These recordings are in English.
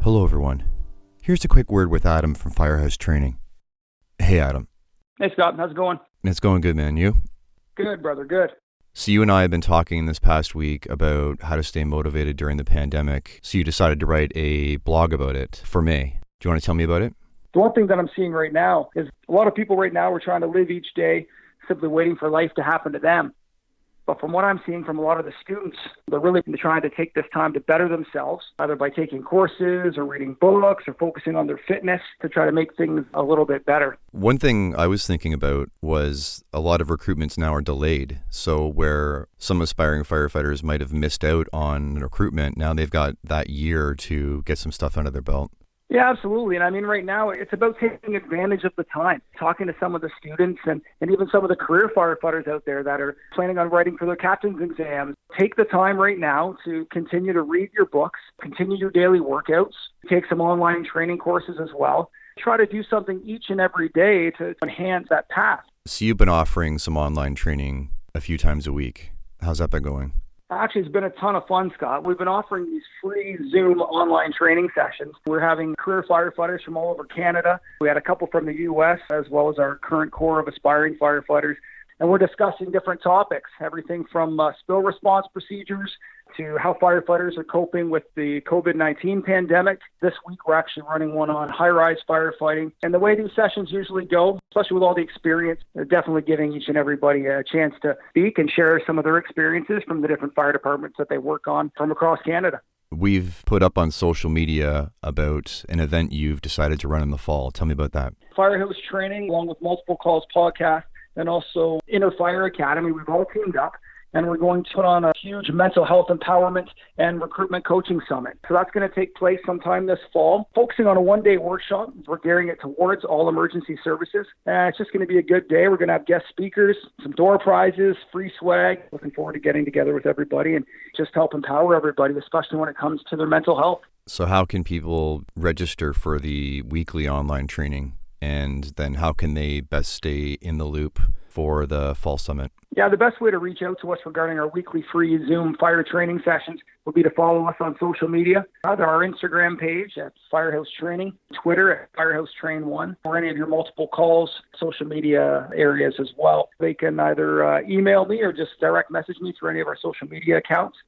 Hello everyone. Here's a quick word with Adam from Firehouse Training. Hey Adam. Hey Scott, how's it going? It's going good, man. You? Good, brother, good. So you and I have been talking this past week about how to stay motivated during the pandemic. So you decided to write a blog about it for May. Do you want to tell me about it? The one thing that I'm seeing right now is a lot of people right now are trying to live each day simply waiting for life to happen to them. But from what I'm seeing from a lot of the students, they're really trying to take this time to better themselves, either by taking courses or reading books or focusing on their fitness to try to make things a little bit better. One thing I was thinking about was a lot of recruitments now are delayed. So where some aspiring firefighters might have missed out on recruitment, now they've got that year to get some stuff under their belt. Yeah, absolutely. And I mean, right now, it's about taking advantage of the time, talking to some of the students and even some of the career firefighters out there that are planning on writing for their captain's exams. Take the time right now to continue to read your books, continue your daily workouts, take some online training courses as well. Try to do something each and every day to enhance that path. So you've been offering some online training a few times a week. How's that been going? Actually, it's been a ton of fun, Scott. We've been offering these free Zoom online training sessions. We're having career firefighters from all over Canada. We had a couple from the U.S., as well as our current core of aspiring firefighters. And we're discussing different topics, everything from spill response procedures to how firefighters are coping with the COVID-19 pandemic. This week, we're actually running one on high-rise firefighting. And the way these sessions usually go, especially with all the experience, they're definitely giving each and everybody a chance to speak and share some of their experiences from the different fire departments that they work on from across Canada. We've put up on social media about an event you've decided to run in the fall. Tell me about that. Firehouse Training, along with Multiple Calls podcast, and also Inner Fire Academy, we've all teamed up, and we're going to put on a huge mental health empowerment and recruitment coaching summit. So that's going to take place sometime this fall, focusing on a one-day workshop. We're gearing it towards all emergency services. It's just going to be a good day. We're going to have guest speakers, some door prizes, free swag. Looking forward to getting together with everybody and just help empower everybody, especially when it comes to their mental health. So how can people register for the weekly online training? And then how can they best stay in the loop for the fall summit? Yeah, the best way to reach out to us regarding our weekly free Zoom fire training sessions would be to follow us on social media, either our Instagram page at Firehouse Training, Twitter at Firehouse Train 1, or any of your multiple calls, social media areas as well. They can either email me or just direct message me through any of our social media accounts.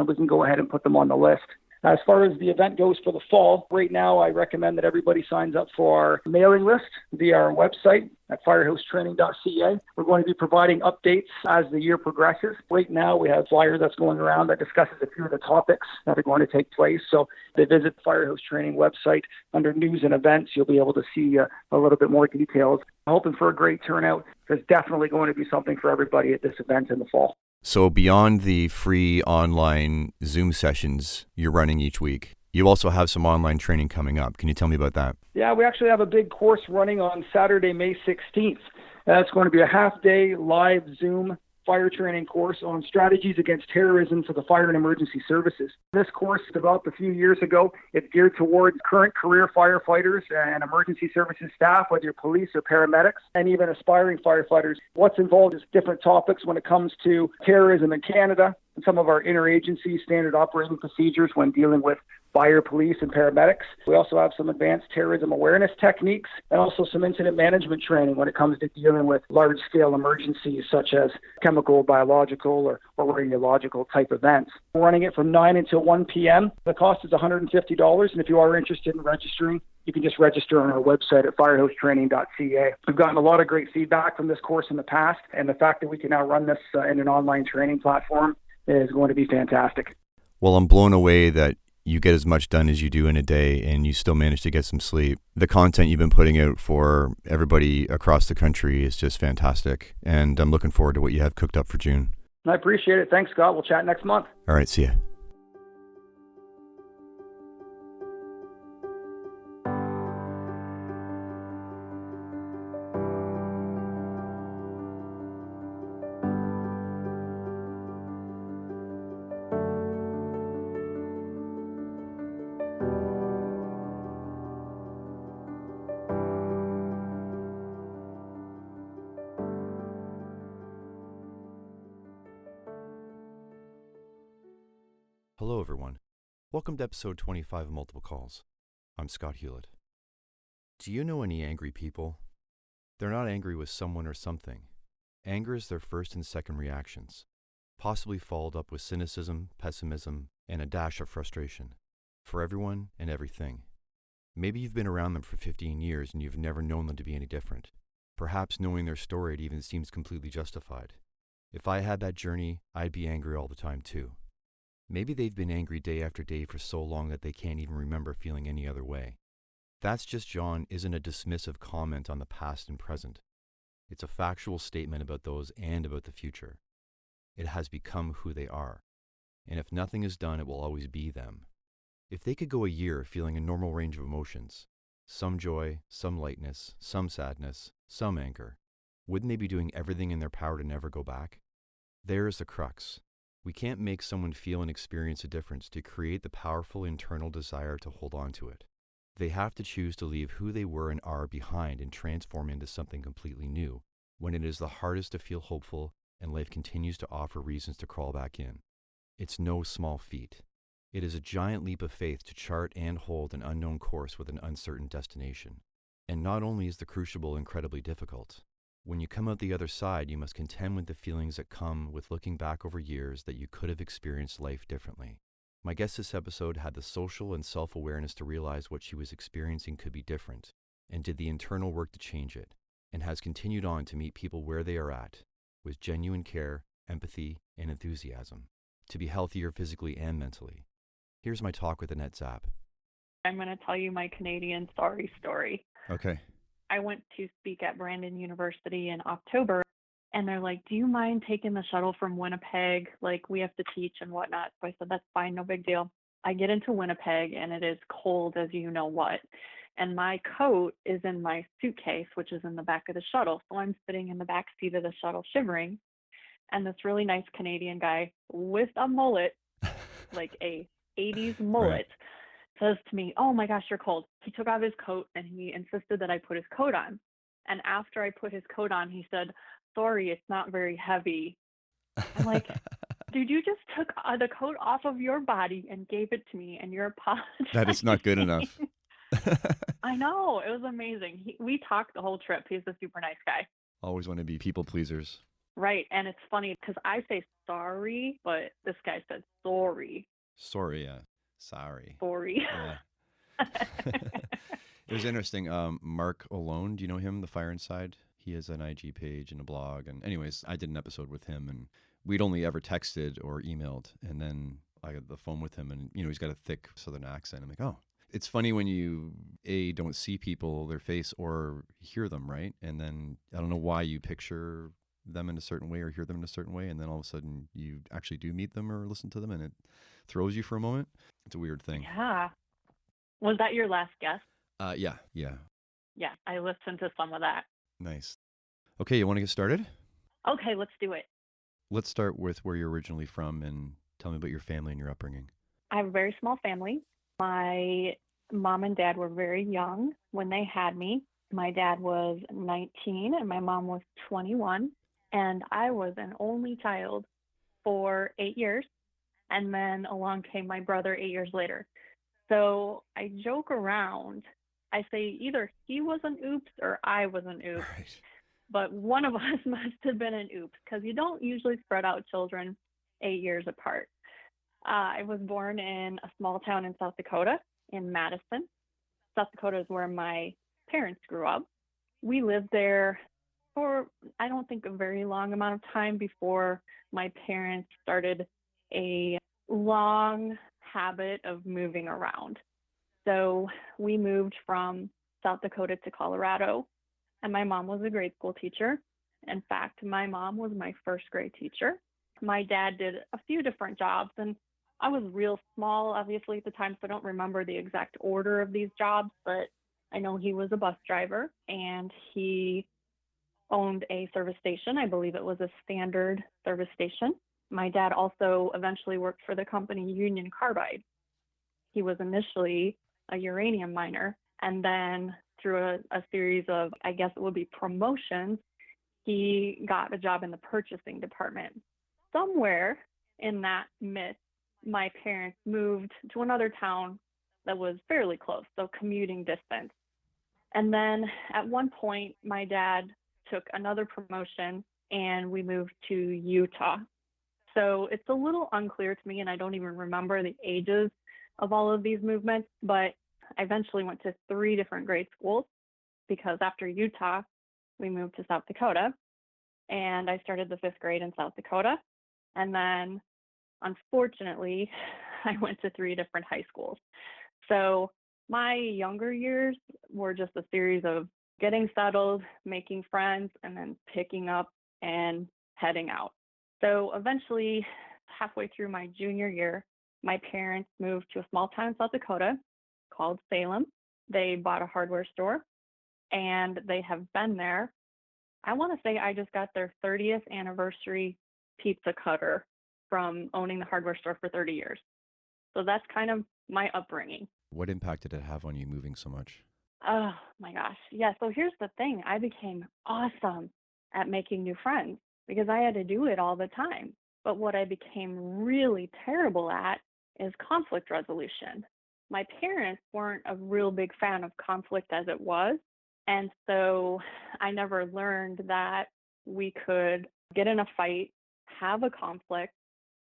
We can go ahead and put them on the list. As far as the event goes for the fall, right now I recommend that everybody signs up for our mailing list via our website at firehousetraining.ca. We're going to be providing updates as the year progresses. Right now we have a flyer that's going around that discusses a few of the topics that are going to take place. So if they visit the Firehouse Training website under news and events, you'll be able to see a little bit more details. I'm hoping for a great turnout. There's definitely going to be something for everybody at this event in the fall. So beyond the free online Zoom sessions you're running each week, you also have some online training coming up. Can you tell me about that? Yeah, we actually have a big course running on Saturday, May 16th. It's going to be a half-day live Zoom fire training course on strategies against terrorism for the fire and emergency services. This course developed a few years ago. It's geared towards current career firefighters and emergency services staff, whether you're police or paramedics, and even aspiring firefighters. What's involved is different topics when it comes to terrorism in Canada and some of our interagency standard operating procedures when dealing with fire, police, and paramedics. We also have some advanced terrorism awareness techniques and also some incident management training when it comes to dealing with large-scale emergencies such as chemical, biological, or radiological type events. We're running it from 9 until 1 p.m. The cost is $150, and if you are interested in registering, you can just register on our website at firehousetraining.ca. We've gotten a lot of great feedback from this course in the past, and the fact that we can now run this in an online training platform is going to be fantastic. Well, I'm blown away that you get as much done as you do in a day and you still manage to get some sleep. The content you've been putting out for everybody across the country is just fantastic. And I'm looking forward to what you have cooked up for June. I appreciate it. Thanks, Scott. We'll chat next month. All right. See ya. Hello, everyone. Welcome to episode 25 of Multiple Calls. I'm Scott Hewlett. Do you know any angry people? They're not angry with someone or something. Anger is their first and second reactions, possibly followed up with cynicism, pessimism, and a dash of frustration, for everyone and everything. Maybe you've been around them for 15 years and you've never known them to be any different. Perhaps knowing their story, it even seems completely justified. If I had that journey, I'd be angry all the time too. Maybe they've been angry day after day for so long that they can't even remember feeling any other way. That's Just John isn't a dismissive comment on the past and present. It's a factual statement about those and about the future. It has become who they are. And if nothing is done, it will always be them. If they could go a year feeling a normal range of emotions, some joy, some lightness, some sadness, some anger, wouldn't they be doing everything in their power to never go back? There's the crux. We can't make someone feel and experience a difference to create the powerful internal desire to hold on to it. They have to choose to leave who they were and are behind and transform into something completely new, when it is the hardest to feel hopeful and life continues to offer reasons to crawl back in. It's no small feat. It is a giant leap of faith to chart and hold an unknown course with an uncertain destination. And not only is the crucible incredibly difficult, when you come out the other side, you must contend with the feelings that come with looking back over years that you could have experienced life differently. My guest this episode had the social and self-awareness to realize what she was experiencing could be different, and did the internal work to change it, and has continued on to meet people where they are at, with genuine care, empathy, and enthusiasm, to be healthier physically and mentally. Here's my talk with Annette Zapp. I'm going to tell you my Canadian sorry story. Okay. I went to speak at Brandon University in October, and they're like, do you mind taking the shuttle from Winnipeg? Like, we have to teach and whatnot. So I said, that's fine, no big deal. I get into Winnipeg, and it is cold as you know what. And my coat is in my suitcase, which is in the back of the shuttle. So I'm sitting in the back seat of the shuttle shivering. And this really nice Canadian guy with a mullet, like a 80s mullet, says to me, oh my gosh, you're cold. He took off his coat and he insisted that I put his coat on. And after I put his coat on, he said, sorry, it's not very heavy. I'm like, dude, you just took the coat off of your body and gave it to me, and you're apologizing. That is not good enough. I know. It was amazing. We talked the whole trip. He's a super nice guy. Always want to be people pleasers. Right. And it's funny because I say sorry, but this guy said sorry. Sorry, yeah. Sorry. Sorry. Yeah. It was interesting. Mark Alone, do you know him, The Fire Inside? He has an IG page and a blog. And anyways, I did an episode with him, and we'd only ever texted or emailed. And then I got the phone with him, and, he's got a thick Southern accent. I'm like, oh. It's funny when you, don't see people, their face, or hear them, right? And then I don't know why you picture them in a certain way or hear them in a certain way, and then all of a sudden you actually do meet them or listen to them, and it throws you for a moment. It's a weird thing. Yeah. Was that your last guest? Yeah. Yeah, I listened to some of that. Nice. Okay, you want to get started? Okay, let's do it. Let's start with where you're originally from and tell me about your family and your upbringing. I have a very small family. My mom and dad were very young when they had me. My dad was 19 and my mom was 21. And I was an only child for 8 years. And then along came my brother 8 years later. So I joke around. I say either he was an oops or I was an oops. Right. But one of us must have been an oops, because you don't usually spread out children 8 years apart. I was born in a small town in South Dakota, in Madison. South Dakota is where my parents grew up. We lived there for, I don't think, a very long amount of time before my parents started a long habit of moving around. So we moved from South Dakota to Colorado, and my mom was a grade school teacher. In fact, my mom was my first grade teacher. My dad did a few different jobs, and I was real small, obviously, at the time, so I don't remember the exact order of these jobs, but I know he was a bus driver, and he owned a service station. I believe it was a standard service station. My dad also eventually worked for the company Union Carbide. He was initially a uranium miner, and then through a series of, I guess it would be promotions, he got a job in the purchasing department. Somewhere in that midst, my parents moved to another town that was fairly close, so commuting distance. And then at one point, my dad took another promotion and we moved to Utah. So it's a little unclear to me, and I don't even remember the ages of all of these movements, but I eventually went to 3 different grade schools because after Utah, we moved to South Dakota, and I started the 5th grade in South Dakota. And then, unfortunately, I went to 3 different high schools. So my younger years were just a series of getting settled, making friends, and then picking up and heading out. So eventually, halfway through my junior year, my parents moved to a small town in South Dakota called Salem. They bought a hardware store, and they have been there. I want to say I just got their 30th anniversary pizza cutter from owning the hardware store for 30 years. So that's kind of my upbringing. What impact did it have on you moving so much? Oh my gosh. Yeah. So here's the thing. I became awesome at making new friends because I had to do it all the time. But what I became really terrible at is conflict resolution. My parents weren't a real big fan of conflict as it was. And so I never learned that we could get in a fight, have a conflict,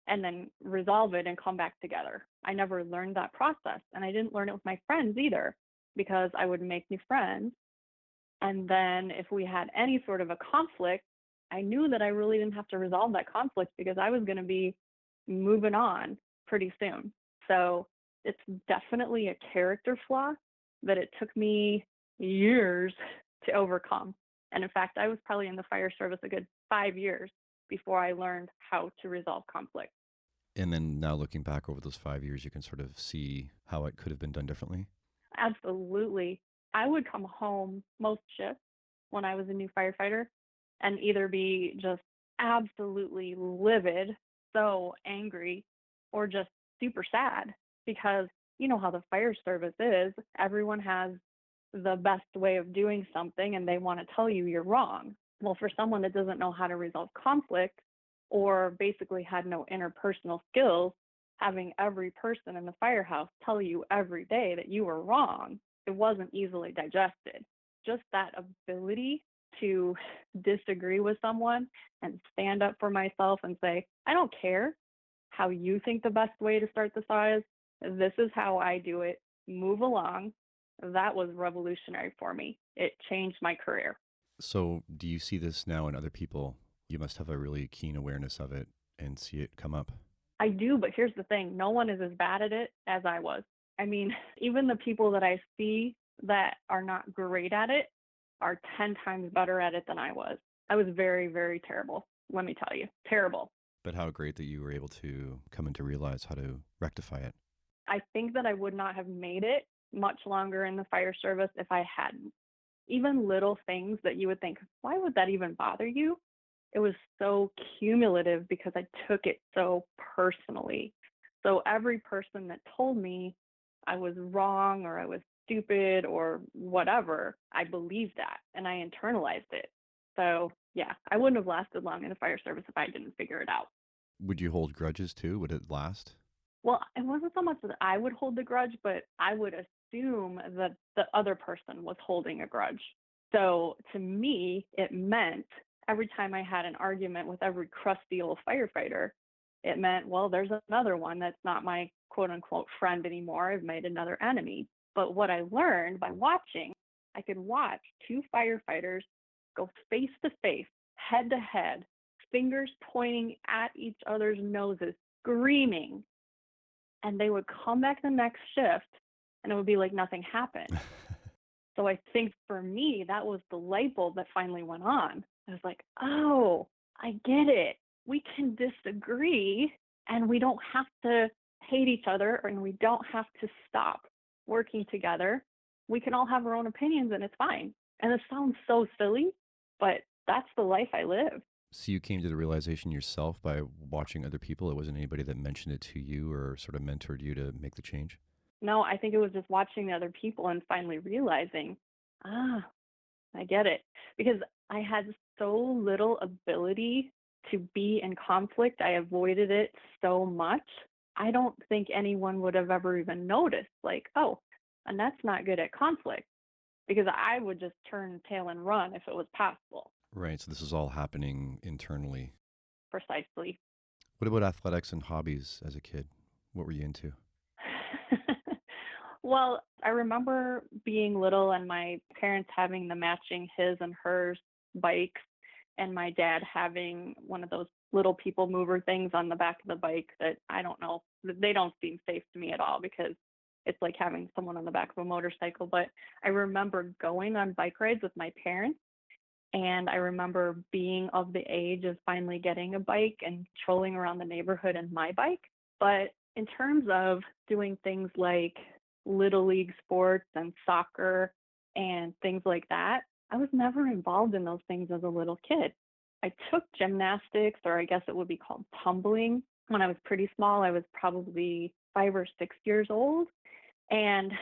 and then resolve it and come back together. I never learned that process. And I didn't learn it with my friends either, because I would make new friends. And then if we had any sort of a conflict, I knew that I really didn't have to resolve that conflict because I was going to be moving on pretty soon. So it's definitely a character flaw that it took me years to overcome. And in fact, I was probably in the fire service a good 5 years before I learned how to resolve conflict. And then now looking back over those 5 years, you can sort of see how it could have been done differently? Absolutely. I would come home most shifts when I was a new firefighter and either be just absolutely livid, so angry, or just super sad because you know how the fire service is. Everyone has the best way of doing something and they want to tell you you're wrong. Well, for someone that doesn't know how to resolve conflict or basically had no interpersonal skills, having every person in the firehouse tell you every day that you were wrong, it wasn't easily digested. Just that ability to disagree with someone and stand up for myself and say, I don't care how you think the best way to start the saw is. This is how I do it. Move along. That was revolutionary for me. It changed my career. So do you see this now in other people? You must have a really keen awareness of it and see it come up. I do, but here's the thing. No one is as bad at it as I was. I mean, even the people that I see that are not great at it are 10 times better at it than I was. I was very, very terrible. Let me tell you, terrible. But how great that you were able to come in to realize how to rectify it. I think that I would not have made it much longer in the fire service if I hadn't. Even little things that you would think, why would that even bother you? It was so cumulative because I took it so personally. So every person that told me I was wrong or I was stupid or whatever, I believed that and I internalized it. So yeah, I wouldn't have lasted long in the fire service if I didn't figure it out. Would you hold grudges too? Would it last? Well, it wasn't so much that I would hold the grudge, but I would assume that the other person was holding a grudge. So to me, it meant every time I had an argument with every crusty old firefighter, it meant, well, there's another one that's not my quote unquote friend anymore. I've made another enemy. But what I learned by watching, I could watch 2 firefighters go face to face, head to head, fingers pointing at each other's noses, screaming. And they would come back the next shift and it would be like nothing happened. So I think for me, that was the light bulb that finally went on. I was like, oh, I get it. We can disagree and we don't have to hate each other and we don't have to stop working together. We can all have our own opinions and it's fine. And it sounds so silly, but that's the life I live. So you came to the realization yourself by watching other people? It wasn't anybody that mentioned it to you or sort of mentored you to make the change? No, I think it was just watching the other people and finally realizing, I get it. Because I had so little ability to be in conflict. I avoided it so much I don't think anyone would have ever even noticed, like, oh, Annette's not good at conflict, because I would just turn tail and run if it was possible. Right. So this is all happening internally. Precisely. What about athletics and hobbies as a kid? What were you into? Well, I remember being little and my parents having the matching his and hers bikes, and my dad having one of those little people mover things on the back of the bike that I don't know, they don't seem safe to me at all, because it's like having someone on the back of a motorcycle. But I remember going on bike rides with my parents, and I remember being of the age of finally getting a bike and trolling around the neighborhood in my bike. But in terms of doing things like little league sports and soccer and things like that, I was never involved in those things as a little kid. I took gymnastics, or I guess it would be called tumbling, when I was pretty small. I was probably 5 or 6 years old, and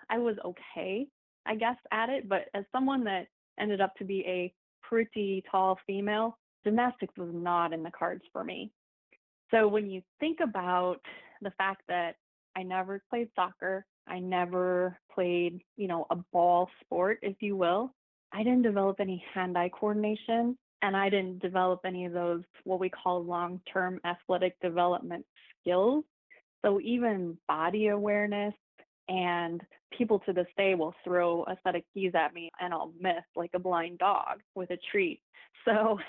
I was okay, I guess, at it. But as someone that ended up to be a pretty tall female, gymnastics was not in the cards for me. So when you think about the fact that I never played soccer, I never played, a ball sport, if you will, I didn't develop any hand-eye coordination, and I didn't develop any of those, what we call long-term athletic development skills. So even body awareness, and people to this day will throw a set of keys at me and I'll miss like a blind dog with a treat. So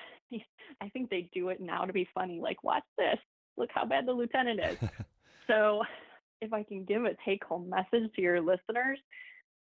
I think they do it now to be funny, like, watch this, look how bad the lieutenant is. So if I can give a take-home message to your listeners,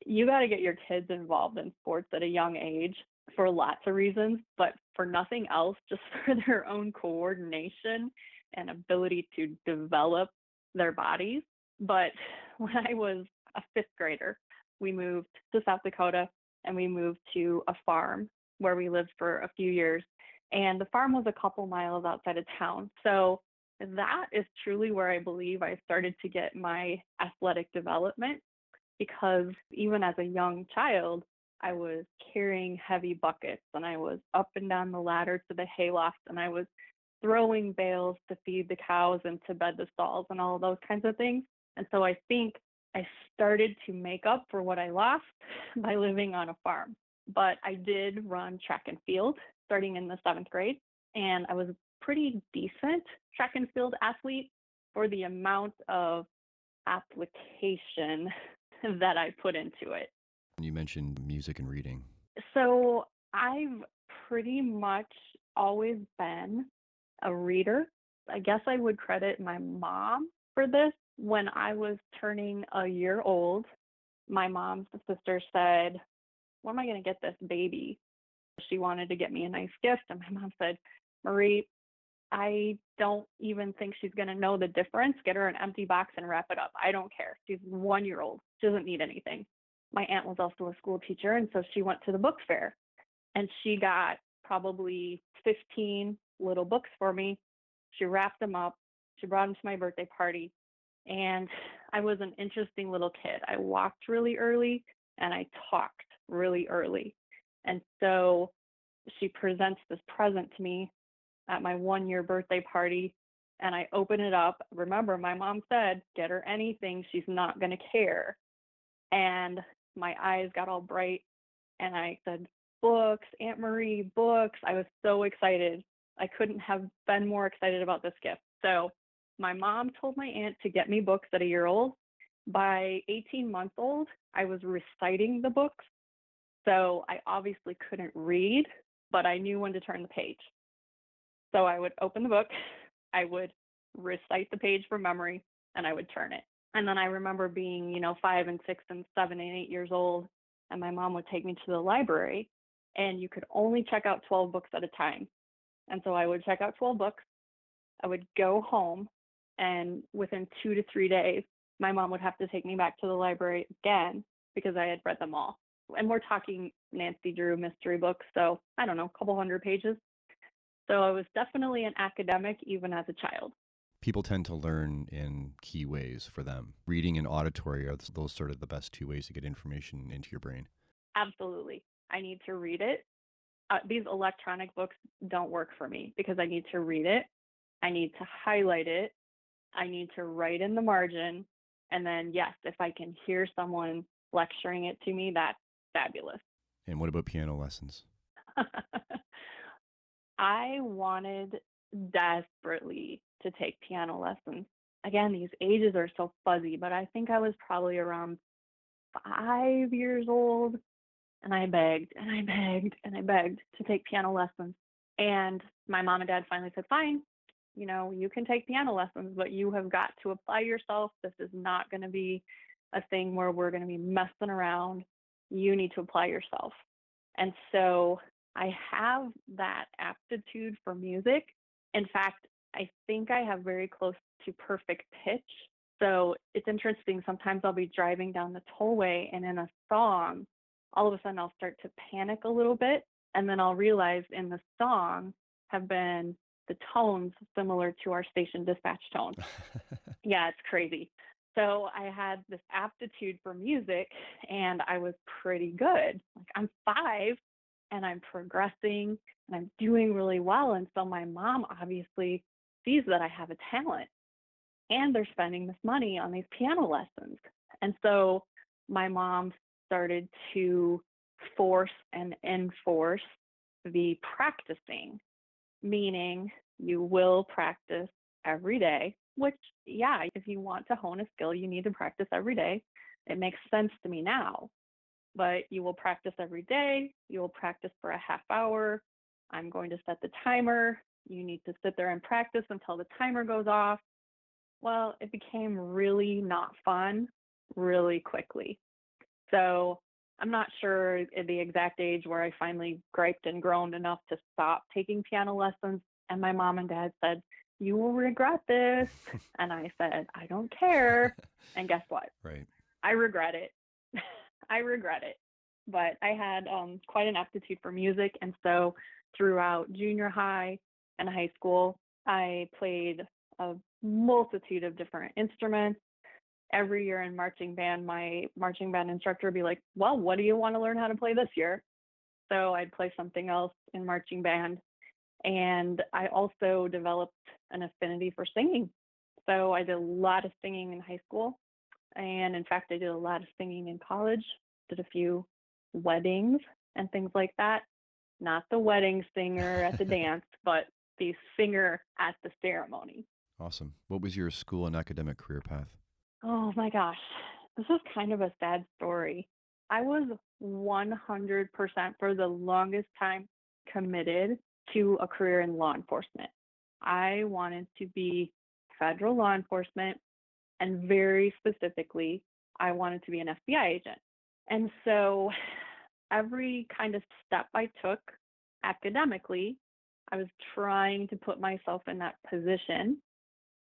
you got to get your kids involved in sports at a young age for lots of reasons, but for nothing else, just for their own coordination and ability to develop their bodies. But when I was a 5th grader, we moved to South Dakota, and we moved to a farm where we lived for a few years. And the farm was a couple miles outside of town. So that is truly where I believe I started to get my athletic development, because even as a young child, I was carrying heavy buckets, and I was up and down the ladder to the hayloft, and I was throwing bales to feed the cows and to bed the stalls and all of those kinds of things. And so I think I started to make up for what I lost by living on a farm. But I did run track and field starting in the 7th grade, and I was a pretty decent track and field athlete for the amount of application that I put into it. You mentioned music and reading. So I've pretty much always been a reader. I guess I would credit my mom for this. When I was turning a year old, my mom's sister said, "What am I going to get this baby?" She wanted to get me a nice gift. And my mom said, "Marie, I don't even think she's going to know the difference. Get her an empty box and wrap it up. I don't care. She's 1 year old. She doesn't need anything." My aunt was also a school teacher, and so she went to the book fair, and she got probably 15 little books for me. She wrapped them up. She brought them to my birthday party, and I was an interesting little kid. I walked really early, and I talked really early. And so she presents this present to me at my 1-year birthday party, and I open it up. Remember, my mom said, get her anything, she's not going to care. And my eyes got all bright, and I said, "Books, Aunt Marie, books." I was so excited. I couldn't have been more excited about this gift. So my mom told my aunt to get me books at a year old. By 18 months old, I was reciting the books. So I obviously couldn't read, but I knew when to turn the page. So I would open the book, I would recite the page from memory, and I would turn it. And then I remember being, 5 and 6 and 7 and 8 years old, and my mom would take me to the library, and you could only check out 12 books at a time. And so I would check out 12 books. I would go home, and within 2 to 3 days, my mom would have to take me back to the library again because I had read them all. And we're talking Nancy Drew mystery books, so I don't know, a couple hundred pages. So I was definitely an academic even as a child. People tend to learn in key ways for them. Reading and auditory are those sort of the best 2 ways to get information into your brain. Absolutely. I need to read it. These electronic books don't work for me because I need to read it. I need to highlight it. I need to write in the margin. And then, yes, if I can hear someone lecturing it to me, that's fabulous. And what about piano lessons? I wanted desperately to take piano lessons. Again, these ages are so fuzzy, but I think I was probably around 5 years old, and I begged and I begged and I begged to take piano lessons. And my mom and dad finally said, fine, you can take piano lessons, but you have got to apply yourself. This is not going to be a thing where we're going to be messing around. You need to apply yourself. And so I have that aptitude for music. In fact, I think I have very close to perfect pitch. So it's interesting. Sometimes I'll be driving down the tollway, and in a song, all of a sudden I'll start to panic a little bit. And then I'll realize in the song have been the tones similar to our station dispatch tones. Yeah, it's crazy. So I had this aptitude for music, and I was pretty good. Like, I'm 5 and I'm progressing and I'm doing really well. And so my mom obviously sees that I have a talent, and they're spending this money on these piano lessons. And so my mom started to force and enforce the practicing, meaning you will practice every day, which, yeah, if you want to hone a skill, you need to practice every day. It makes sense to me now, but you will practice every day. You will practice for a half hour. I'm going to set the timer. You need to sit there and practice until the timer goes off. Well, it became really not fun really quickly. So I'm not sure at the exact age where I finally griped and groaned enough to stop taking piano lessons. And my mom and dad said, you will regret this. And I said, I don't care. And guess what? Right. I regret it. I regret it. But I had quite an aptitude for music. And so throughout junior high and high school, I played a multitude of different instruments. Every year in marching band, my marching band instructor would be like, well, what do you want to learn how to play this year? So I'd play something else in marching band. And I also developed an affinity for singing. So I did a lot of singing in high school. And in fact, I did a lot of singing in college, did a few weddings and things like that. Not the wedding singer at the dance, but the singer at the ceremony. Awesome. What was your school and academic career path? Oh my gosh, this is kind of a sad story. I was 100% for the longest time committed to a career in law enforcement. I wanted to be federal law enforcement, and very specifically, I wanted to be an FBI agent. And so every kind of step I took academically, I was trying to put myself in that position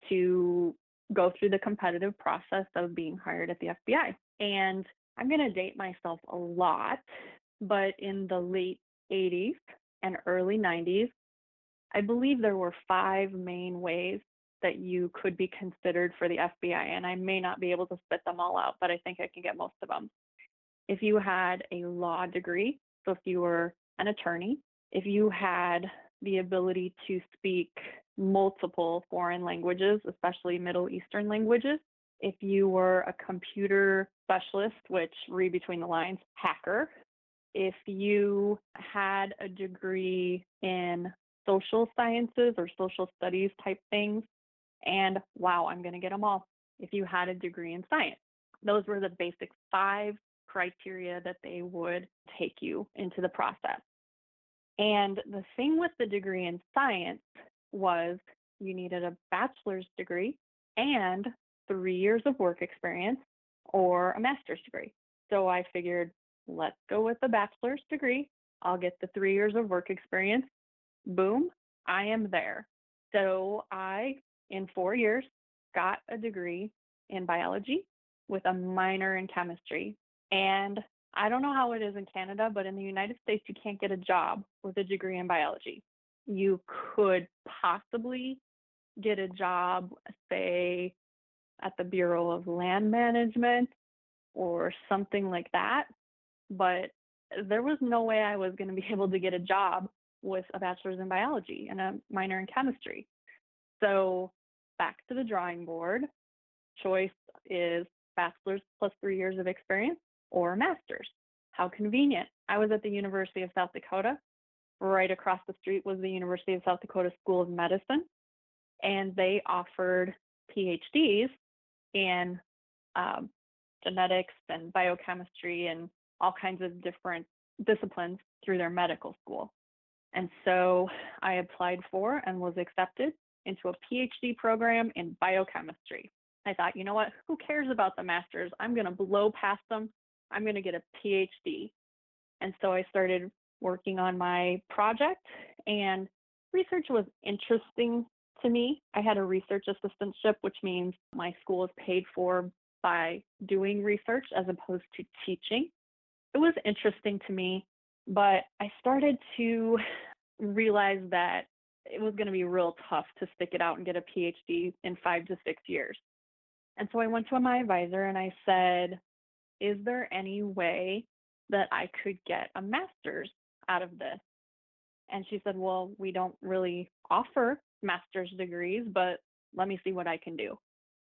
to go through the competitive process of being hired at the FBI. And I'm going to date myself a lot, but in the late 80s and early 90s, I believe there were 5 main ways that you could be considered for the FBI. And I may not be able to spit them all out, but I think I can get most of them. If you had a law degree, so if you were an attorney, if you had the ability to speak multiple foreign languages, especially Middle Eastern languages, if you were a computer specialist, which read between the lines, hacker, if you had a degree in social sciences or social studies type things, and wow, I'm going to get them all. If you had a degree in science, those were the basic 5 criteria that they would take you into the process. And the thing with the degree in science was you needed a bachelor's degree and 3 years of work experience or a master's degree. So I figured, let's go with the bachelor's degree. I'll get the 3 years of work experience. Boom, I am there. So I, in 4 years, got a degree in biology with a minor in chemistry. And I don't know how it is in Canada, but in the United States, you can't get a job with a degree in biology. You could possibly get a job, say, at the Bureau of Land Management or something like that. But there was no way I was going to be able to get a job with a bachelor's in biology and a minor in chemistry. So back to the drawing board. Choice is bachelor's plus 3 years of experience or master's. How convenient. I was at the University of South Dakota. Right across the street was the University of South Dakota School of Medicine, and they offered PhDs in genetics and biochemistry and all kinds of different disciplines through their medical school. And so I applied for and was accepted into a PhD program in biochemistry. I thought, you know what, who cares about the master's? I'm going to blow past them. I'm going to get a PhD. And so I started working on my project, and research was interesting to me. I had a research assistantship, which means my school is paid for by doing research as opposed to teaching. It was interesting to me, but I started to realize that it was going to be real tough to stick it out and get a PhD in 5 to 6 years. And so I went to my advisor and I said, is there any way that I could get a master's out of this? And she said, well, we don't really offer master's degrees, but let me see what I can do.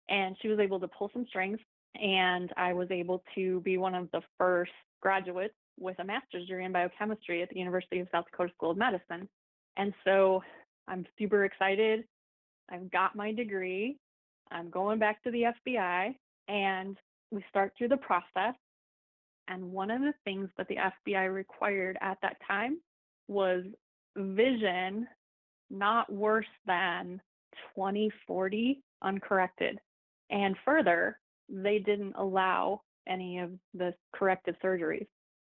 And she was able to pull some strings, and I was able to be one of the first graduates with a master's degree in biochemistry at the University of South Dakota School of Medicine. And so I'm super excited. I've got my degree. I'm going back to the FBI, and we start through the process. And one of the things that the FBI required at that time was vision not worse than 20/40 uncorrected. And further, they didn't allow any of the corrective surgeries.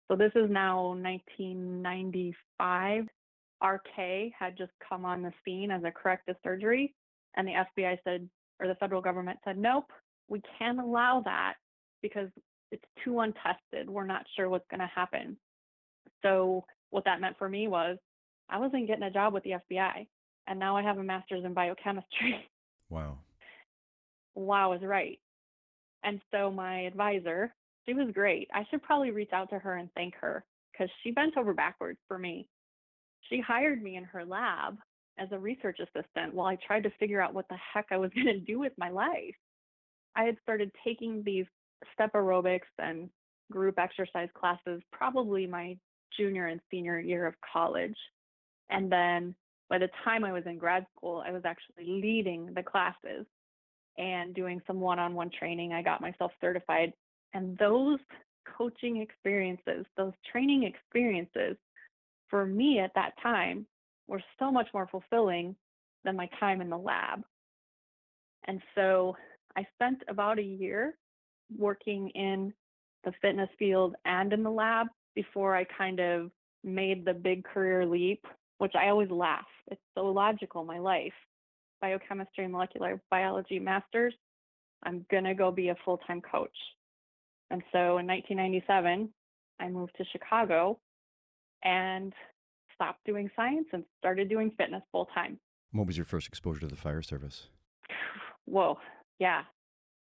So this is now 1995. RK had just come on the scene as a corrective surgery, and the FBI said, or the federal government said, nope, we can't allow that because it's too untested. We're not sure what's going to happen. So what that meant for me was I wasn't getting a job with the FBI, and now I have a master's in biochemistry. Wow. Wow is right. And so my advisor, she was great. I should probably reach out to her and thank her because she bent over backwards for me. She hired me in her lab as a research assistant while I tried to figure out what the heck I was going to do with my life. I had started taking these step aerobics and group exercise classes probably my junior and senior year of college. And then by the time I was in grad school, I was actually leading the classes and doing some one-on-one training. I got myself certified. And those coaching experiences, those training experiences, for me at that time, were so much more fulfilling than my time in the lab. And so I spent about a year working in the fitness field and in the lab before I kind of made the big career leap, which I always laugh. It's so logical, my life. Biochemistry and Molecular Biology master's, I'm going to go be a full-time coach. And so in 1997, I moved to Chicago and stopped doing science and started doing fitness full-time. What was your first exposure to the fire service? Whoa, yeah.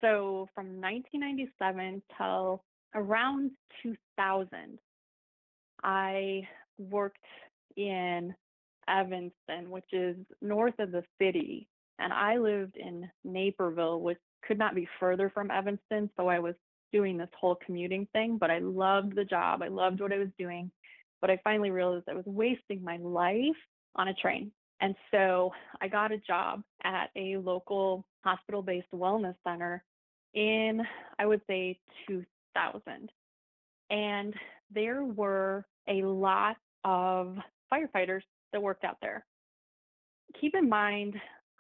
So from 1997 till around 2000, I worked in Evanston, which is north of the city. And I lived in Naperville, which could not be further from Evanston. So I was doing this whole commuting thing, but I loved the job. I loved what I was doing. But I finally realized I was wasting my life on a train. And so I got a job at a local hospital-based wellness center in, I would say, 2000. And there were a lot of firefighters that worked out there. Keep in mind,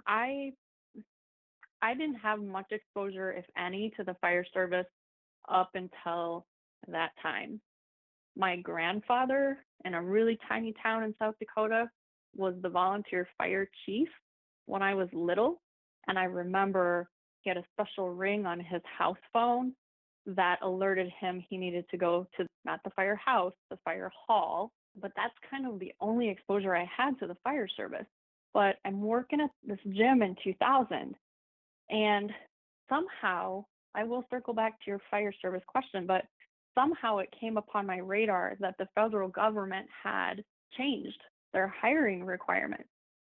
I didn't have much exposure, if any, to the fire service up until that time. My grandfather in a really tiny town in South Dakota was the volunteer fire chief when I was little. And I remember he had a special ring on his house phone that alerted him he needed to go to not the firehouse, the fire hall. But that's kind of the only exposure I had to the fire service. But I'm working at this gym in 2000. And somehow, I will circle back to your fire service question, but somehow it came upon my radar that the federal government had changed their hiring requirements.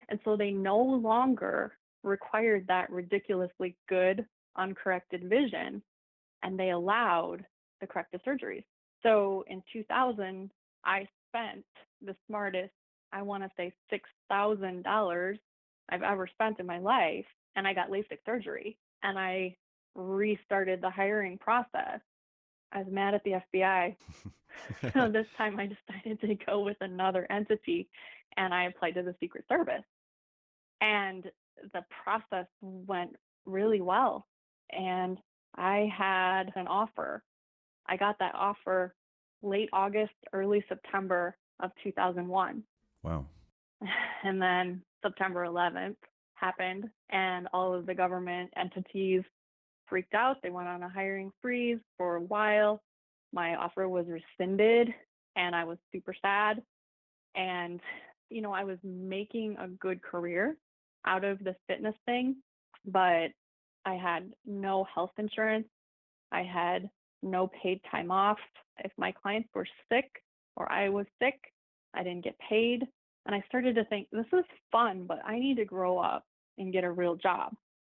And so they no longer required that ridiculously good uncorrected vision, and they allowed the corrective surgeries. So in 2000, I spent the smartest, I want to say $6,000 I've ever spent in my life, and I got LASIK surgery, and I restarted the hiring process. I was mad at the FBI. So this time I decided to go with another entity, and I applied to the Secret Service. And the process went really well. And I had an offer. I got that offer late August, early September of 2001. Wow. And then September 11th happened, and all of the government entities freaked out. They went on a hiring freeze for a while. My offer was rescinded, and I was super sad. And, you know, I was making a good career out of the fitness thing, but I had no health insurance. I had no paid time off. If my clients were sick or I was sick, I didn't get paid. And I started to think, this is fun, but I need to grow up and get a real job.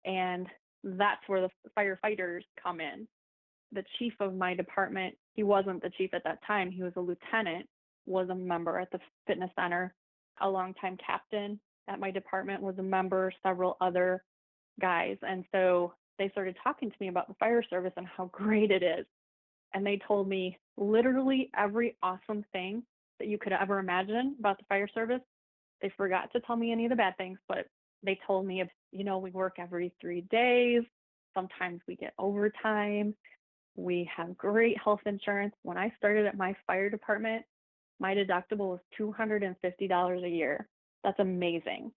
And that's where the firefighters come in. The chief of my department, he wasn't the chief at that time, he was a lieutenant, was a member at the fitness center. A longtime captain at my department was a member, several other guys. And so they started talking to me about the fire service and how great it is. And they told me literally every awesome thing that you could ever imagine about the fire service. They forgot to tell me any of the bad things, but they told me, you know, we work every 3 days. Sometimes we get overtime. We have great health insurance. When I started at my fire department, my deductible was $250 a year. That's amazing.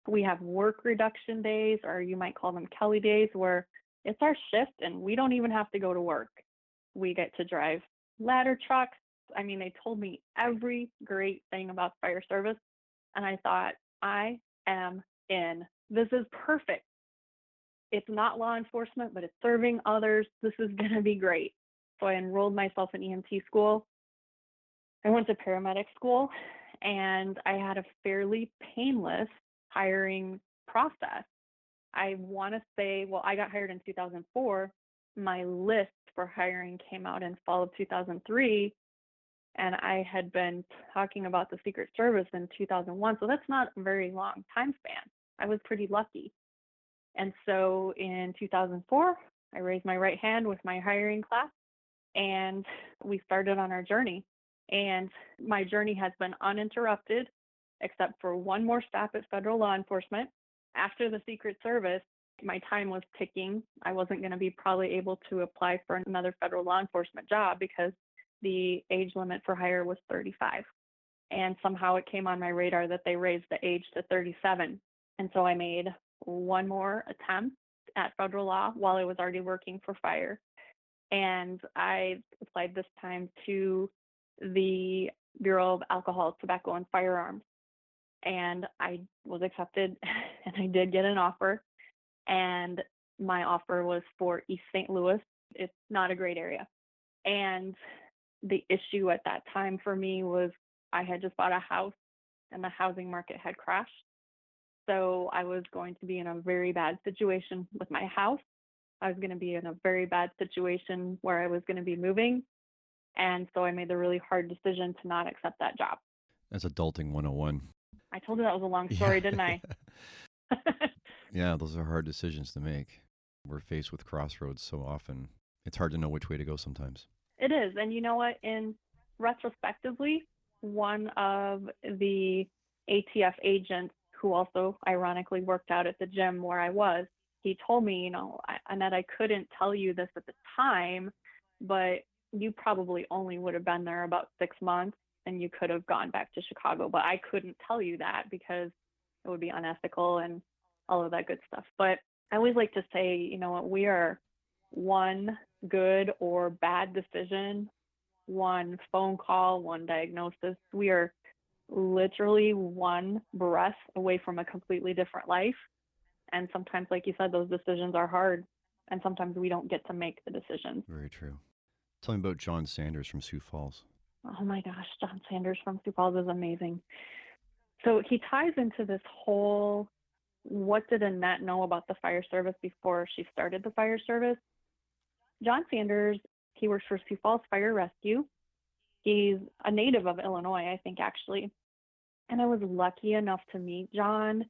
We have work reduction days, or you might call them Kelly days, where it's our shift and we don't even have to go to work. We get to drive ladder trucks. I mean, they told me every great thing about fire service. And I thought, I am in. This is perfect. It's not law enforcement, but it's serving others. This is going to be great. So I enrolled myself in EMT school. I went to paramedic school, and I had a fairly painless hiring process. I want to say, well, I got hired in 2004. My list for hiring came out in fall of 2003. And I had been talking about the Secret Service in 2001. So that's not a very long time span. I was pretty lucky. And so in 2004, I raised my right hand with my hiring class, and we started on our journey. And my journey has been uninterrupted, except for one more stop at federal law enforcement. After the Secret Service, my time was ticking. I wasn't going to be probably able to apply for another federal law enforcement job because the age limit for hire was 35. And somehow it came on my radar that they raised the age to 37. And so I made one more attempt at federal law while I was already working for fire. And I applied this time to the Bureau of Alcohol, Tobacco, and Firearms. And I was accepted, and I did get an offer. And my offer was for East St. Louis. It's not a great area. And the issue at that time for me was I had just bought a house, and the housing market had crashed. So I was going to be in a very bad situation with my house. I was going to be in a very bad situation where I was going to be moving. And so I made the really hard decision to not accept that job. That's adulting 101. I told you that was a long story, didn't I? Yeah, those are hard decisions to make. We're faced with crossroads so often. It's hard to know which way to go sometimes. It is. And you know what? In retrospectively, one of the ATF agents who also ironically worked out at the gym where I was, he told me, you know, Annette, I couldn't tell you this at the time, but you probably only would have been there about 6 months and you could have gone back to Chicago. But I couldn't tell you that because it would be unethical and all of that good stuff. But I always like to say, you know what, we are one good or bad decision, one phone call, one diagnosis. We are literally one breath away from a completely different life. And sometimes, like you said, those decisions are hard. And sometimes we don't get to make the decisions. Very true. Tell me about John Sanders from Sioux Falls. Oh my gosh, John Sanders from Sioux Falls is amazing. So he ties into this whole what did Annette know about the fire service before she started the fire service? John Sanders, he works for Sioux Falls Fire Rescue. He's a native of Illinois, I think, actually. And I was lucky enough to meet John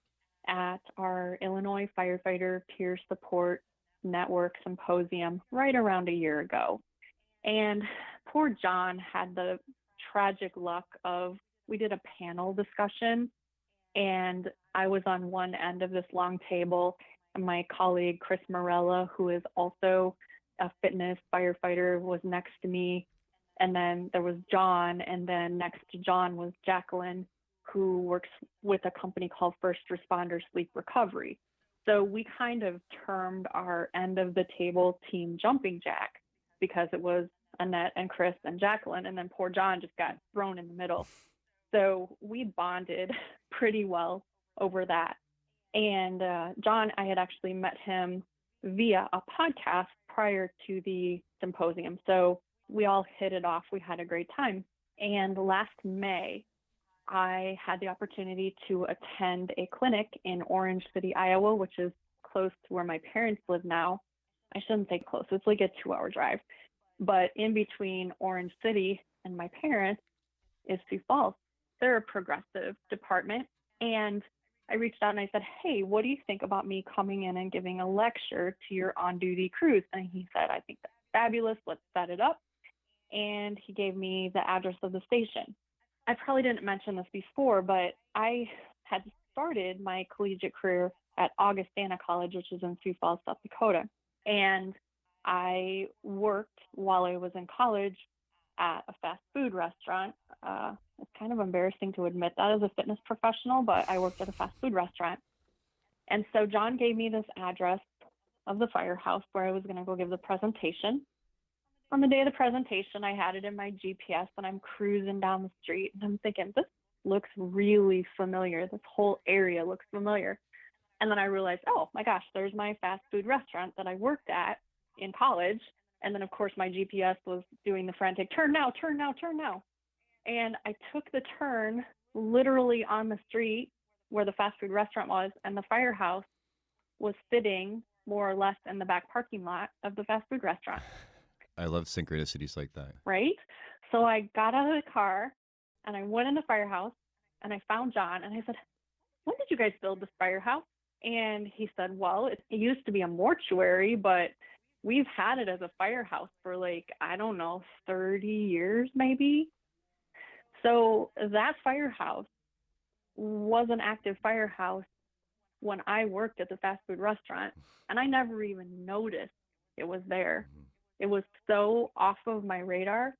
at our Illinois Firefighter Peer Support Network Symposium right around a year ago. And poor John had the tragic luck of, we did a panel discussion, and I was on one end of this long table, and my colleague, Chris Morella, who is also a fitness firefighter, was next to me. And then there was John, and then next to John was Jacqueline, who works with a company called First Responder Sleep Recovery. So we kind of termed our end of the table Team Jumping Jack, because it was Annette and Chris and Jacqueline, and then poor John just got thrown in the middle. So we bonded pretty well over that. And John, I had actually met him via a podcast prior to the symposium. So we all hit it off. We had a great time. And last May, I had the opportunity to attend a clinic in Orange City, Iowa, which is close to where my parents live now. I shouldn't say close, it's like a 2-hour drive. But in between Orange City and my parents is Sioux Falls. They're a progressive department. And I reached out and I said, hey, what do you think about me coming in and giving a lecture to your on-duty crews? And he said, I think that's fabulous. Let's set it up. And he gave me the address of the station. I probably didn't mention this before, but I had started my collegiate career at Augustana College, which is in Sioux Falls, South Dakota. And I worked while I was in college at a fast food restaurant. It's kind of embarrassing to admit that as a fitness professional, but I worked at a fast food restaurant. And so John gave me this address of the firehouse where I was going to go give the presentation. On the day of the presentation, I had it in my GPS, and I'm cruising down the street, and I'm thinking, this looks really familiar. This whole area looks familiar. And then I realized, oh my gosh, there's my fast food restaurant that I worked at in college. And then of course my GPS was doing the frantic turn now, turn now, turn now. And I took the turn literally on the street where the fast food restaurant was, and the firehouse was sitting more or less in the back parking lot of the fast food restaurant. I love synchronicities like that. Right? So I got out of the car and I went in the firehouse and I found John and I said, when did you guys build this firehouse? And he said, well, it used to be a mortuary, but we've had it as a firehouse for 30 years maybe. So that firehouse was an active firehouse when I worked at the fast food restaurant, and I never even noticed it was there. It was so off of my radar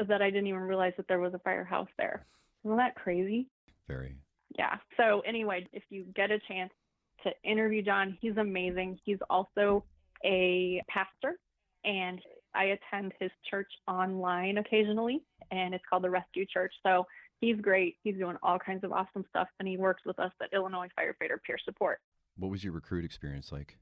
that I didn't even realize that there was a firehouse there. Isn't that crazy? Very. Yeah. So anyway, if you get a chance to interview John, he's amazing. He's also a pastor, and I attend his church online occasionally, and it's called the Rescue Church. So he's great. He's doing all kinds of awesome stuff, and he works with us at Illinois Firefighter Peer Support. What was your recruit experience like?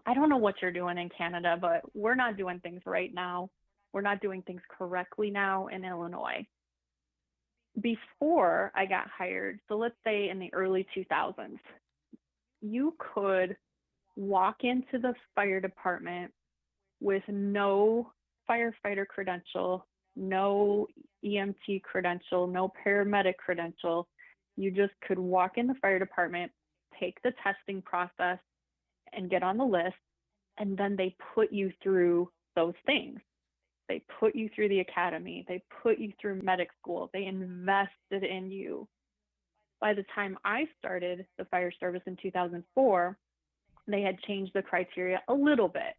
I don't know what you're doing in Canada, but we're not doing things right now. We're not doing things correctly now in Illinois. Before I got hired, so let's say in the early 2000s, you could walk into the fire department with no firefighter credential, no EMT credential, no paramedic credential. You just could walk in the fire department, take the testing process, and get on the list, and then they put you through those things. They put you through the academy. They put you through medic school. They invested in you. By the time I started the fire service in 2004, they had changed the criteria a little bit.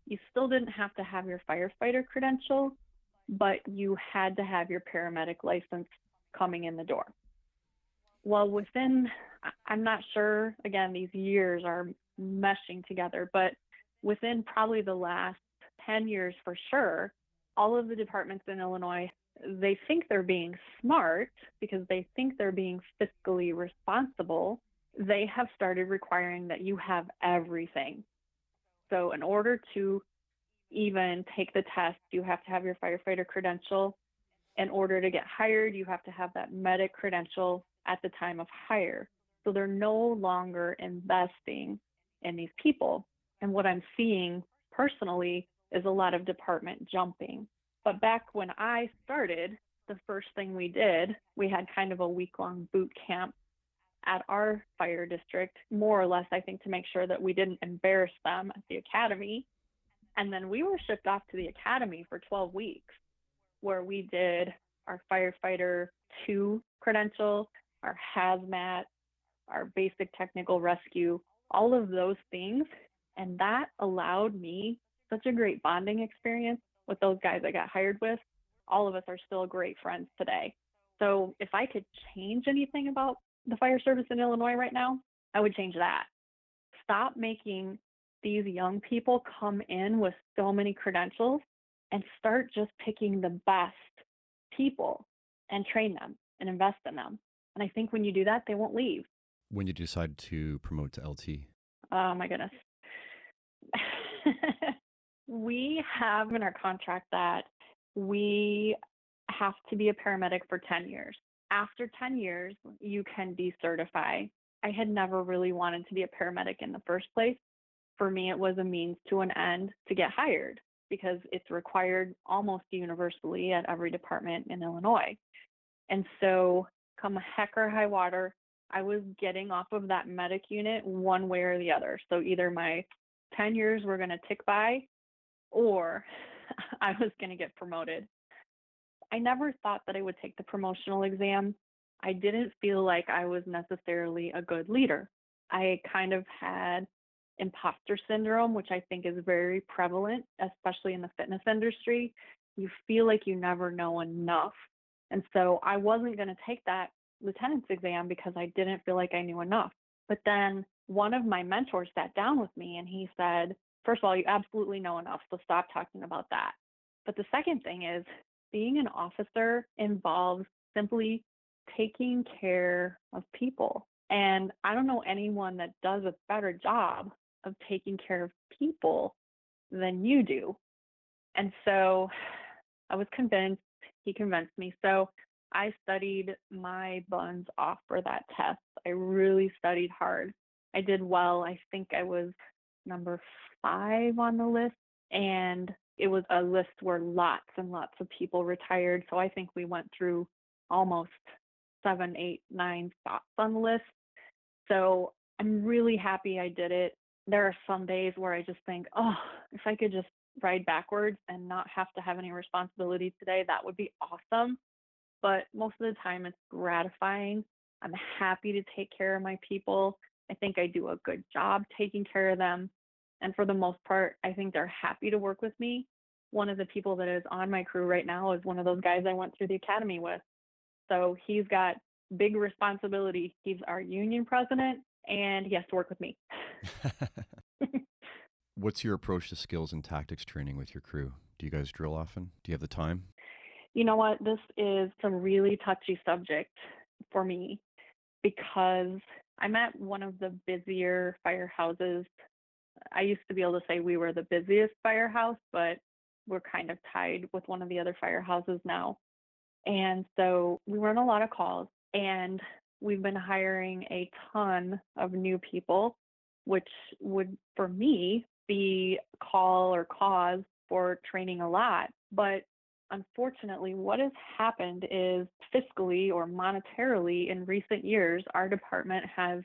You still didn't have to have your firefighter credential, but you had to have your paramedic license coming in the door. Well, I'm not sure, again, these years are meshing together, but within probably the last 10 years for sure, all of the departments in Illinois, they think they're being smart because they think they're being fiscally responsible. They have started requiring that you have everything. So in order to even take the test, you have to have your firefighter credential. In order to get hired, you have to have that medic credential at the time of hire. So they're no longer investing in these people. And what I'm seeing personally is a lot of department jumping. But back when I started, the first thing we did, we had kind of a week-long boot camp at our fire district, more or less, I think, to make sure that we didn't embarrass them at the academy. And then we were shipped off to the academy for 12 weeks, where we did our Firefighter 2 credential, our hazmat, our basic technical rescue, all of those things. And that allowed me such a great bonding experience with those guys I got hired with. All of us are still great friends today. So if I could change anything about the fire service in Illinois right now, I would change that. Stop making these young people come in with so many credentials and start just picking the best people and train them and invest in them. And I think when you do that, they won't leave. When you decide to promote to LT? Oh my goodness. We have in our contract that we have to be a paramedic for 10 years. After 10 years, you can decertify. I had never really wanted to be a paramedic in the first place. For me, it was a means to an end to get hired because it's required almost universally at every department in Illinois. And so come heck or high water, I was getting off of that medic unit one way or the other. So either my 10 years were going to tick by or I was going to get promoted. I never thought that I would take the promotional exam. I didn't feel like I was necessarily a good leader. I kind of had imposter syndrome, which I think is very prevalent, especially in the fitness industry. You feel like you never know enough. And so I wasn't going to take that lieutenant's exam because I didn't feel like I knew enough. But then one of my mentors sat down with me and he said, first of all, you absolutely know enough, so stop talking about that. But the second thing is, being an officer involves simply taking care of people. And I don't know anyone that does a better job of taking care of people than you do. And so I was convinced, he convinced me. So I studied my buns off for that test. I really studied hard. I did well. I think I was number 5 on the list. And it was a list where lots and lots of people retired. So I think we went through almost 7, 8, 9 spots on the list. So I'm really happy I did it. There are some days where I just think, oh, if I could just ride backwards and not have to have any responsibility today, that would be awesome. But most of the time it's gratifying. I'm happy to take care of my people. I think I do a good job taking care of them. And for the most part, I think they're happy to work with me. One of the people that is on my crew right now is one of those guys I went through the academy with. So he's got big responsibility. He's our union president and he has to work with me. What's your approach to skills and tactics training with your crew? Do you guys drill often? Do you have the time? You know what? This is a really touchy subject for me because I'm at one of the busier firehouses. I used to be able to say we were the busiest firehouse, but we're kind of tied with one of the other firehouses now. And so we run a lot of calls and we've been hiring a ton of new people, which would, for me, be call or cause for training a lot. But unfortunately, what has happened is fiscally or monetarily in recent years, our department has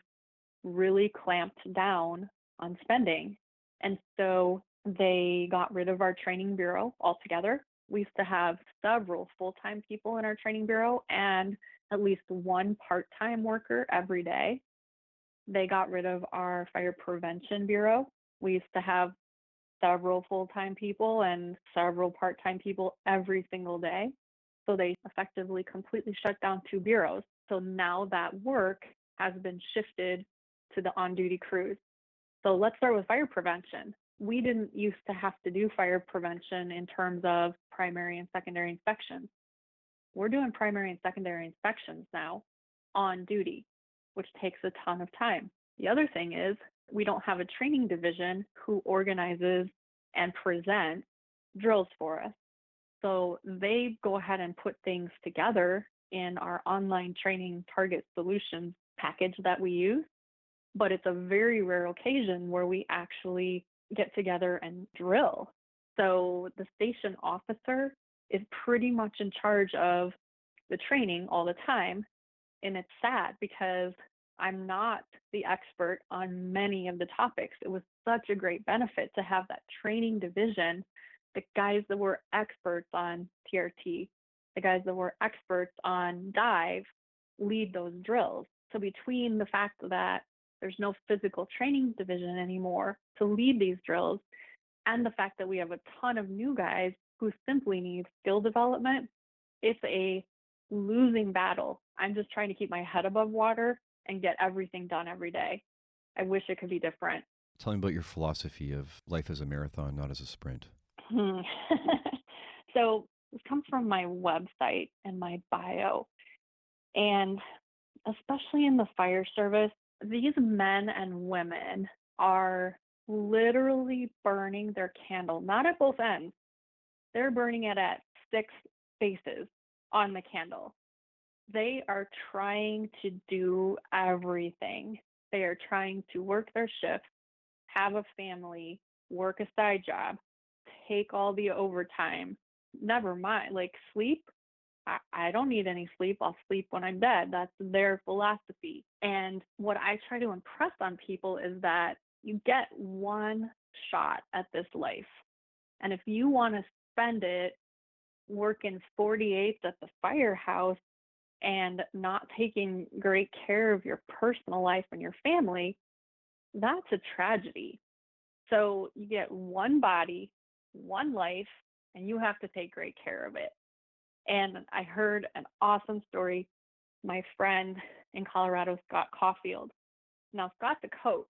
really clamped down on spending. And so they got rid of our training bureau altogether. We used to have several full-time people in our training bureau and at least one part-time worker every day. They got rid of our fire prevention bureau. We used to have several full-time people and several part-time people every single day. So they effectively completely shut down 2 bureaus. So now that work has been shifted to the on-duty crews. So let's start with fire prevention. We didn't used to have to do fire prevention in terms of primary and secondary inspections. We're doing primary and secondary inspections now on duty, which takes a ton of time. The other thing is we don't have a training division who organizes and presents drills for us. So they go ahead and put things together in our online training target solutions package that we use, but it's a very rare occasion where we actually get together and drill. So the station officer is pretty much in charge of the training all the time. And it's sad because I'm not the expert on many of the topics. It was such a great benefit to have that training division, the guys that were experts on TRT, the guys that were experts on dive, lead those drills. So between the fact that there's no physical training division anymore to lead these drills, and the fact that we have a ton of new guys who simply need skill development, it's a losing battle. I'm just trying to keep my head above water and get everything done every day. I wish it could be different. Tell me about your philosophy of life as a marathon, not as a sprint. So this comes from my website and my bio. And especially in the fire service, these men and women are literally burning their candle, not at both ends. They're burning it at 6 faces on the candle. They are trying to do everything. They are trying to work their shifts, have a family, work a side job, take all the overtime. Never mind, like sleep. I don't need any sleep. I'll sleep when I'm dead. That's their philosophy. And what I try to impress on people is that you get one shot at this life. And if you want to spend it working 48s at the firehouse and not taking great care of your personal life and your family, that's a tragedy. So you get one body, one life, and you have to take great care of it. And I heard an awesome story. My friend in Colorado, Scott Caulfield. Now, Scott's a coach.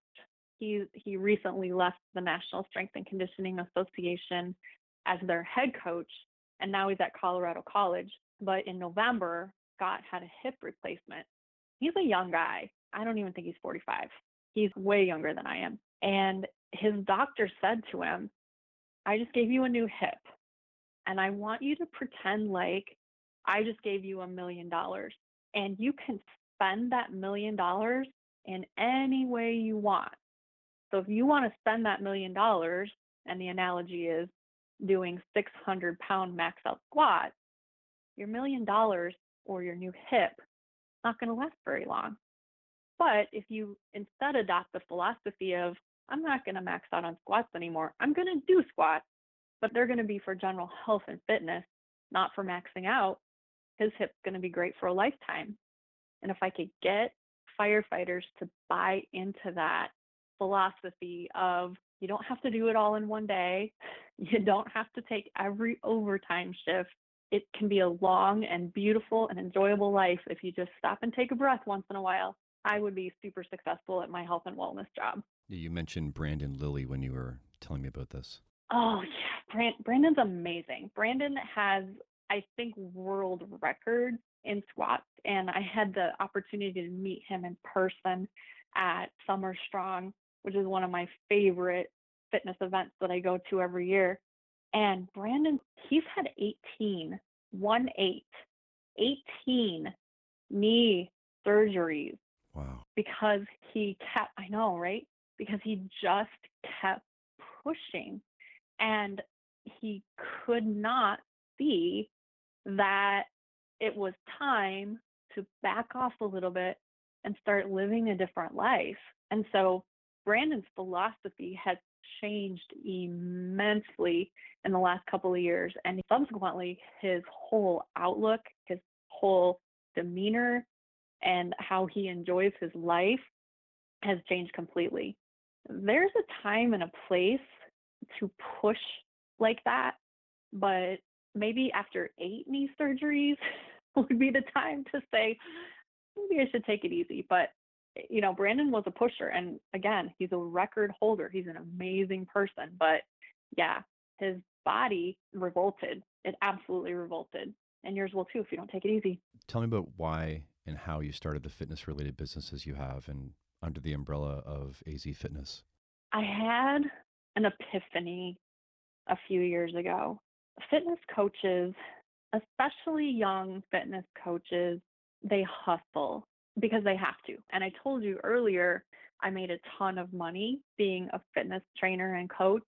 He recently left the National Strength and Conditioning Association as their head coach, and now he's at Colorado College. But in November, Scott had a hip replacement. He's a young guy. I don't even think he's 45. He's way younger than I am. And his doctor said to him, I just gave you a new hip, and I want you to pretend like I just gave you $1 million, and you can spend that $1 million in any way you want. So if you want to spend that $1 million, and the analogy is doing 600-pound max out squats, your $1 million or your new hip not going to last very long. But if you instead adopt the philosophy of, I'm not going to max out on squats anymore, I'm going to do squats, but they're going to be for general health and fitness, not for maxing out, his hip's going to be great for a lifetime. And if I could get firefighters to buy into that philosophy of, you don't have to do it all in one day, you don't have to take every overtime shift, it can be a long and beautiful and enjoyable life if you just stop and take a breath once in a while, I would be super successful at my health and wellness job. You mentioned Brandon Lilly when you were telling me about this. Oh, yeah. Brandon's amazing. Brandon has, I think, world records in squats, and I had the opportunity to meet him in person at Summer Strong, which is one of my favorite fitness events that I go to every year. And Brandon, he's had 18 knee surgeries. Wow. Because he kept, I know, right? Because he just kept pushing. And he could not see that it was time to back off a little bit and start living a different life. And so Brandon's philosophy has changed immensely in the last couple of years. And subsequently, his whole outlook, his whole demeanor, and how he enjoys his life has changed completely. There's a time and a place to push like that, but maybe after 8 knee surgeries would be the time to say, maybe I should take it easy. But, you know, Brandon was a pusher. And again, he's a record holder. He's an amazing person. But yeah, his body revolted. It absolutely revolted. And yours will too if you don't take it easy. Tell me about why and how you started the fitness-related businesses you have and under the umbrella of AZ Fitness. I had an epiphany a few years ago. Fitness coaches, especially young fitness coaches, they hustle because they have to. And I told you earlier, I made a ton of money being a fitness trainer and coach,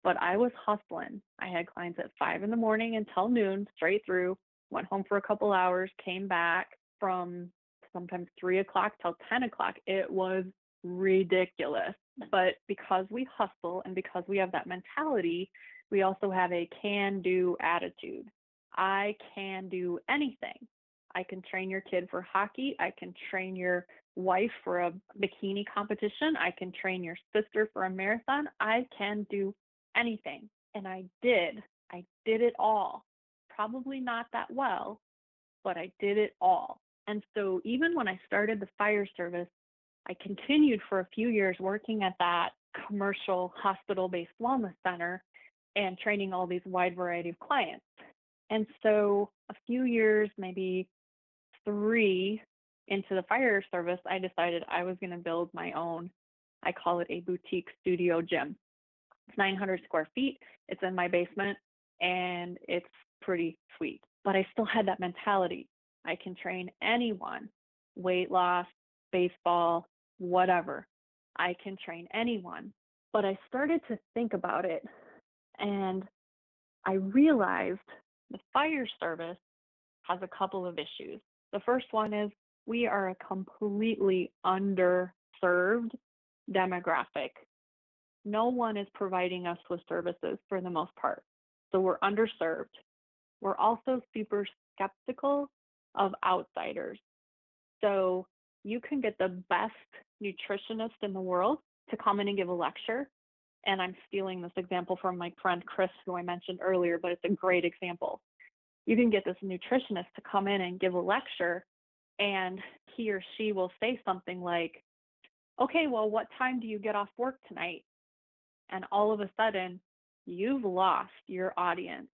but I was hustling. I had clients at 5 in the morning until noon, straight through, went home for a couple hours, came back from sometimes 3 o'clock till 10 o'clock. It was ridiculous. But because we hustle and because we have that mentality, we also have a can-do attitude. I can do anything. I can train your kid for hockey. I can train your wife for a bikini competition. I can train your sister for a marathon. I can do anything. And I did. I did it all. Probably not that well, but I did it all. And so even when I started the fire service, I continued for a few years working at that commercial hospital-based wellness center and training all these wide variety of clients. And so a few years, maybe 3 into the fire service, I decided I was going to build my own, I call it a boutique studio gym. It's 900 square feet. It's in my basement and it's pretty sweet. But I still had that mentality. I can train anyone, weight loss, baseball, whatever. I can train anyone. But I started to think about it and I realized the fire service has a couple of issues. The first one is we are a completely underserved demographic. No one is providing us with services for the most part. So we're underserved. We're also super skeptical of outsiders. So you can get the best nutritionist in the world to come in and give a lecture. And I'm stealing this example from my friend Chris, who I mentioned earlier, but it's a great example. You can get this nutritionist to come in and give a lecture, and he or she will say something like, okay, well, what time do you get off work tonight? And all of a sudden, you've lost your audience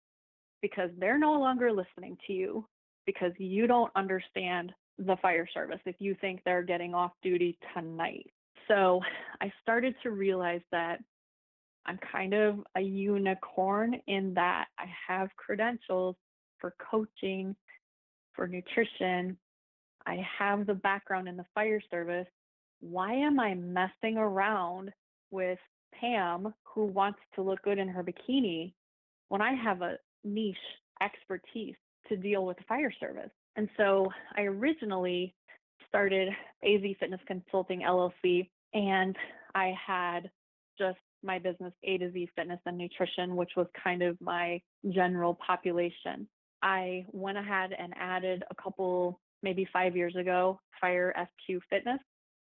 because they're no longer listening to you because you don't understand the fire service if you think they're getting off duty tonight. So I started to realize that I'm kind of a unicorn in that I have credentials for coaching, for nutrition. I have the background in the fire service. Why am I messing around with Pam, who wants to look good in her bikini, when I have a niche expertise to deal with the fire service? And so I originally started AZ Fitness Consulting LLC, and I had just my business A to Z Fitness and Nutrition, which was kind of my general population. I went ahead and added a couple, maybe 5 years ago, FireSQFitness,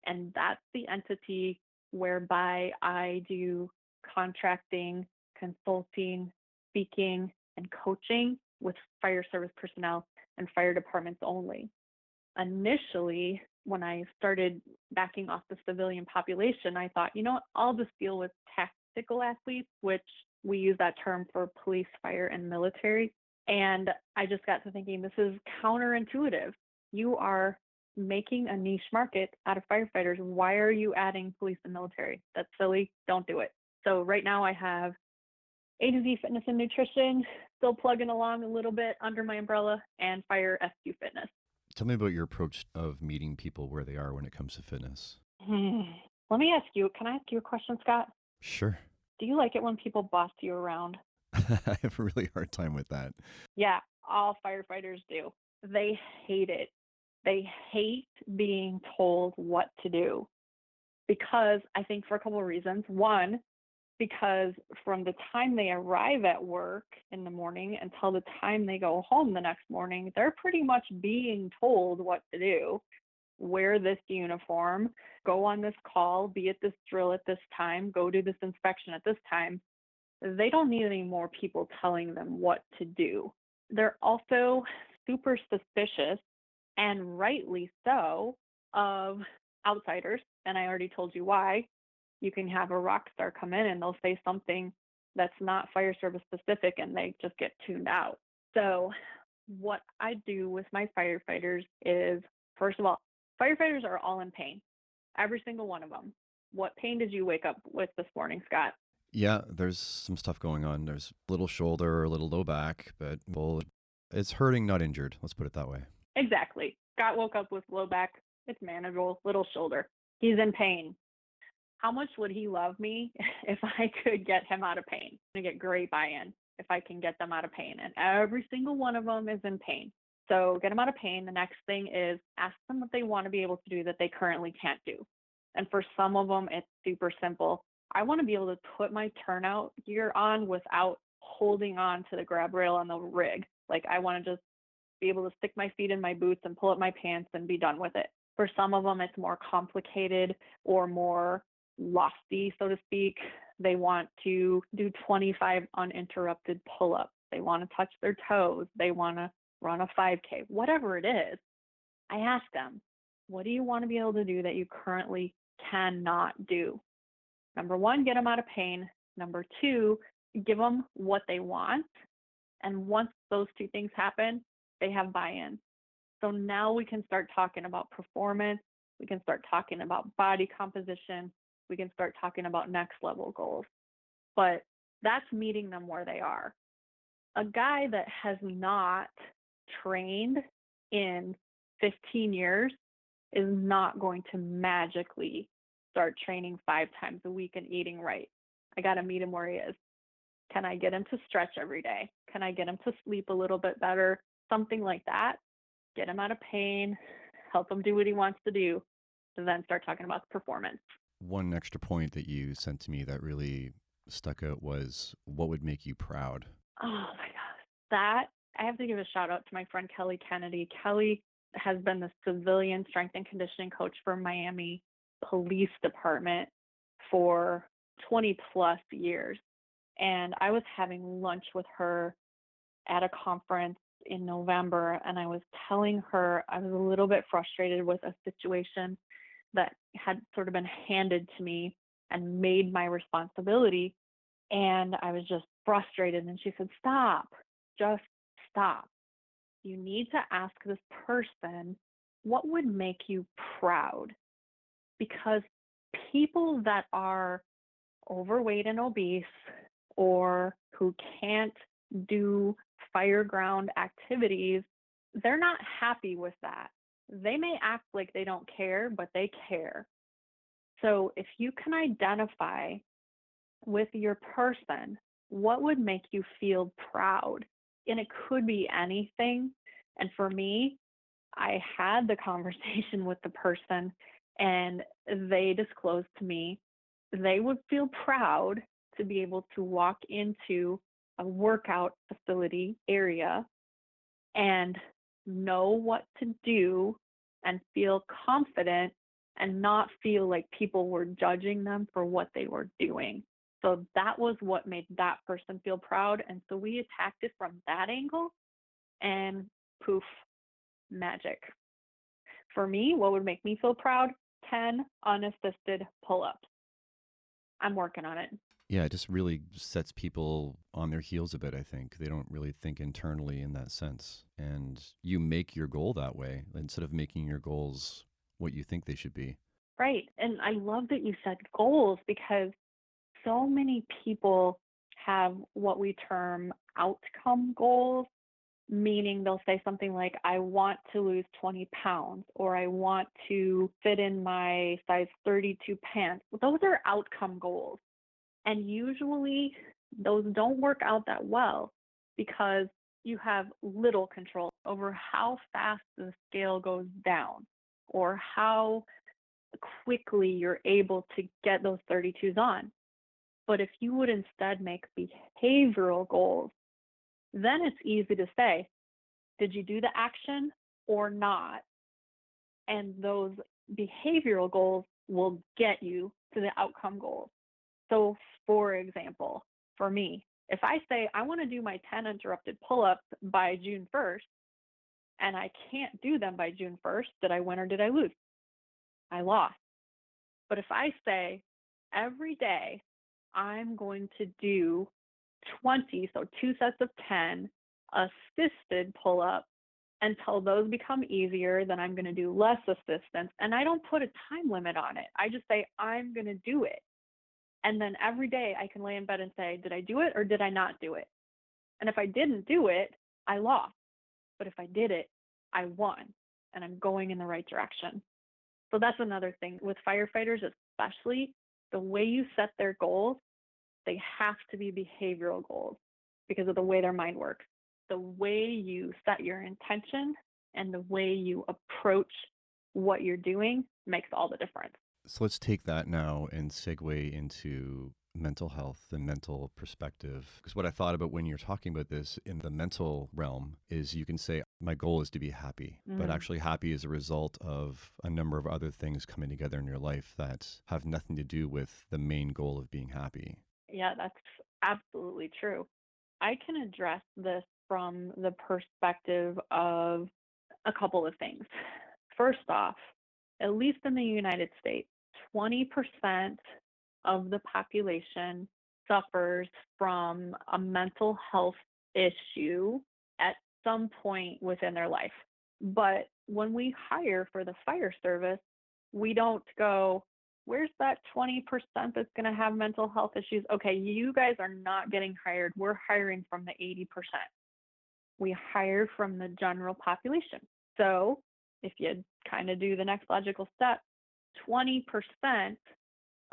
and that's the entity whereby I do contracting, consulting, speaking, and coaching with fire service personnel and fire departments only. Initially, when I started backing off the civilian population, I thought, you know what, I'll just deal with tactical athletes, which we use that term for police, fire, and military. And I just got to thinking, this is counterintuitive. You are making a niche market out of firefighters. Why are you adding police and military? That's silly. Don't do it. So right now I have A to Z Fitness and Nutrition, still plugging along a little bit under my umbrella, and FireSQFitness. Tell me about your approach of meeting people where they are when it comes to fitness. Let me ask you, can I ask you a question, Scott? Sure. Do you like it when people boss you around? I have a really hard time with that. Yeah, all firefighters do. They hate it. They hate being told what to do because I think for a couple of reasons. One, because from the time they arrive at work in the morning until the time they go home the next morning, they're pretty much being told what to do. Wear this uniform, go on this call, be at this drill at this time, go do this inspection at this time. They don't need any more people telling them what to do. They're also super suspicious, and rightly so, of outsiders. And I already told you why. You can have a rock star come in and they'll say something that's not fire service specific and they just get tuned out. So what I do with my firefighters is, first of all, firefighters are all in pain, every single one of them. What pain did you wake up with this morning, Scott? Yeah, there's some stuff going on. There's a little shoulder, a little low back, but It's hurting, not injured. Let's put it that way. Exactly. Scott woke up with low back. It's manageable. Little shoulder. He's in pain. How much would he love me if I could get him out of pain? I get great buy-in if I can get them out of pain. And every single one of them is in pain. So get them out of pain. The next thing is ask them what they want to be able to do that they currently can't do. And for some of them, it's super simple. I want to be able to put my turnout gear on without holding on to the grab rail on the rig. Like I want to just be able to stick my feet in my boots and pull up my pants and be done with it. For some of them, it's more complicated or more lofty, so to speak. They want to do 25 uninterrupted pull-ups. They want to touch their toes. They want to run a 5K, whatever it is. I ask them, what do you want to be able to do that you currently cannot do? Number one, get them out of pain. Number two, give them what they want. And once those two things happen, they have buy-in. So now we can start talking about performance. We can start talking about body composition. We can start talking about next level goals. But that's meeting them where they are. A guy that has not trained in 15 years is not going to magically start training 5 times a week and eating right. I got to meet him where he is. Can I get him to stretch every day? Can I get him to sleep a little bit better? Something like that. Get him out of pain, help him do what he wants to do, and then start talking about performance. One extra point that you sent to me that really stuck out was, what would make you proud? Oh my gosh. That, I have to give a shout out to my friend Kelly Kennedy. Kelly has been the civilian strength and conditioning coach for Miami Police Department for 20 plus years. And I was having lunch with her at a conference in November, and I was telling her I was a little bit frustrated with a situation that had sort of been handed to me and made my responsibility. And I was just frustrated. And she said, stop, just stop. You need to ask this person, what would make you proud? Because people that are overweight and obese or who can't do fireground activities, they're not happy with that. They may act like they don't care, but they care. So if you can identify with your person, what would make you feel proud? And it could be anything. And for me, I had the conversation with the person and they disclosed to me they would feel proud to be able to walk into a workout facility area and know what to do and feel confident and not feel like people were judging them for what they were doing. So that was what made that person feel proud. And so we attacked it from that angle and poof, magic. For me, what would make me feel proud? 10 unassisted pull-ups. I'm working on it. Yeah, it just really sets people on their heels a bit, I think. They don't really think internally in that sense. And you make your goal that way instead of making your goals what you think they should be. Right. And I love that you said goals, because so many people have what we term outcome goals, meaning they'll say something like, I want to lose 20 pounds, or I want to fit in my size 32 pants. Those are outcome goals. And usually those don't work out that well because you have little control over how fast the scale goes down or how quickly you're able to get those 32s on. But if you would instead make behavioral goals, then it's easy to say, did you do the action or not? And those behavioral goals will get you to the outcome goals. So for example, for me, if I say I want to do my 10 interrupted pull-ups by June 1st, and I can't do them by June 1st, did I win or did I lose? I lost. But if I say every day I'm going to do 20, so 2 sets of 10 assisted pull-ups until those become easier, then I'm going to do less assistance. And I don't put a time limit on it. I just say I'm going to do it. And then every day I can lay in bed and say, did I do it or did I not do it? And if I didn't do it, I lost. but if I did it, I won and I'm going in the right direction. So that's another thing with firefighters, especially the way you set their goals, they have to be behavioral goals because of the way their mind works. The way you set your intention and the way you approach what you're doing makes all the difference. So let's take that now and segue into mental health and mental perspective. Because what I thought about when you're talking about this in the mental realm is you can say, my goal is to be happy, but actually happy is a result of a number of other things coming together in your life that have nothing to do with the main goal of being happy. Yeah, that's absolutely true. I can address this from the perspective of a couple of things. First off, at least in the United States, 20% of the population suffers from a mental health issue at some point within their life. But when we hire for the fire service, we don't go, where's that 20% that's going to have mental health issues? Okay, you guys are not getting hired. We're hiring from the 80%. We hire from the general population. So if you kind of do the next logical step, 20%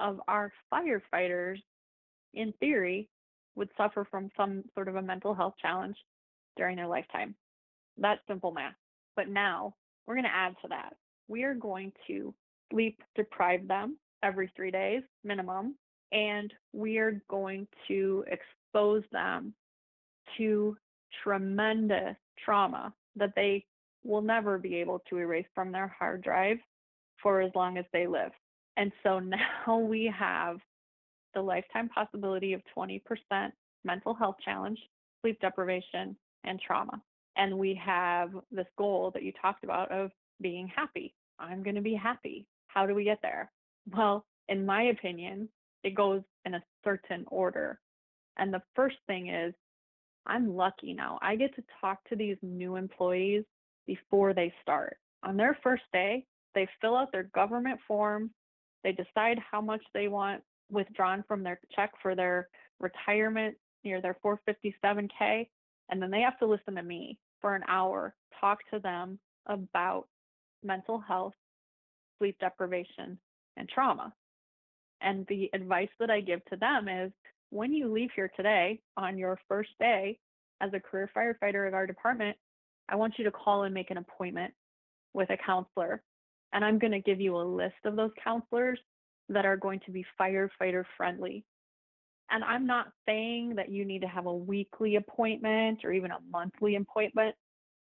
of our firefighters, in theory, would suffer from some sort of a mental health challenge during their lifetime. That's simple math. But now we're going to add to that. We are going to sleep deprive them every 3 days minimum, and we are going to expose them to tremendous trauma that they will never be able to erase from their hard drive for as long as they live. And so now we have the lifetime possibility of 20% mental health challenge, sleep deprivation, and trauma. And we have this goal that you talked about of being happy. I'm going to be happy. How do we get there? Well, in my opinion, it goes in a certain order. And the first thing is, I'm lucky now. I get to talk to these new employees before they start. On their first day, they fill out their government form. They decide how much they want withdrawn from their check for their retirement, their 457K. And then they have to listen to me for an hour, talk to them about mental health, sleep deprivation, and trauma. And the advice that I give to them is, when you leave here today on your first day as a career firefighter at our department, I want you to call and make an appointment with a counselor. And I'm going to give you a list of those counselors that are going to be firefighter friendly. And I'm not saying that you need to have a weekly appointment or even a monthly appointment.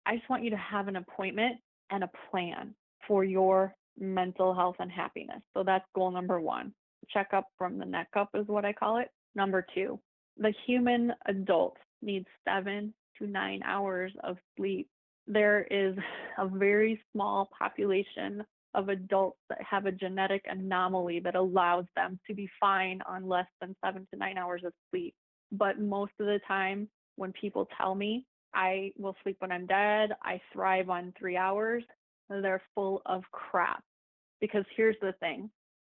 I just want you to have an appointment and a plan for your mental health and happiness. So that's goal number one. Check up from the neck up is what I call it. Number two, the human adult needs 7 to 9 hours of sleep. There is a very small population of adults that have a genetic anomaly that allows them to be fine on less than 7 to 9 hours of sleep. But most of the time, when people tell me I will sleep when I'm dead, I thrive on 3 hours, they're full of crap. Because here's the thing,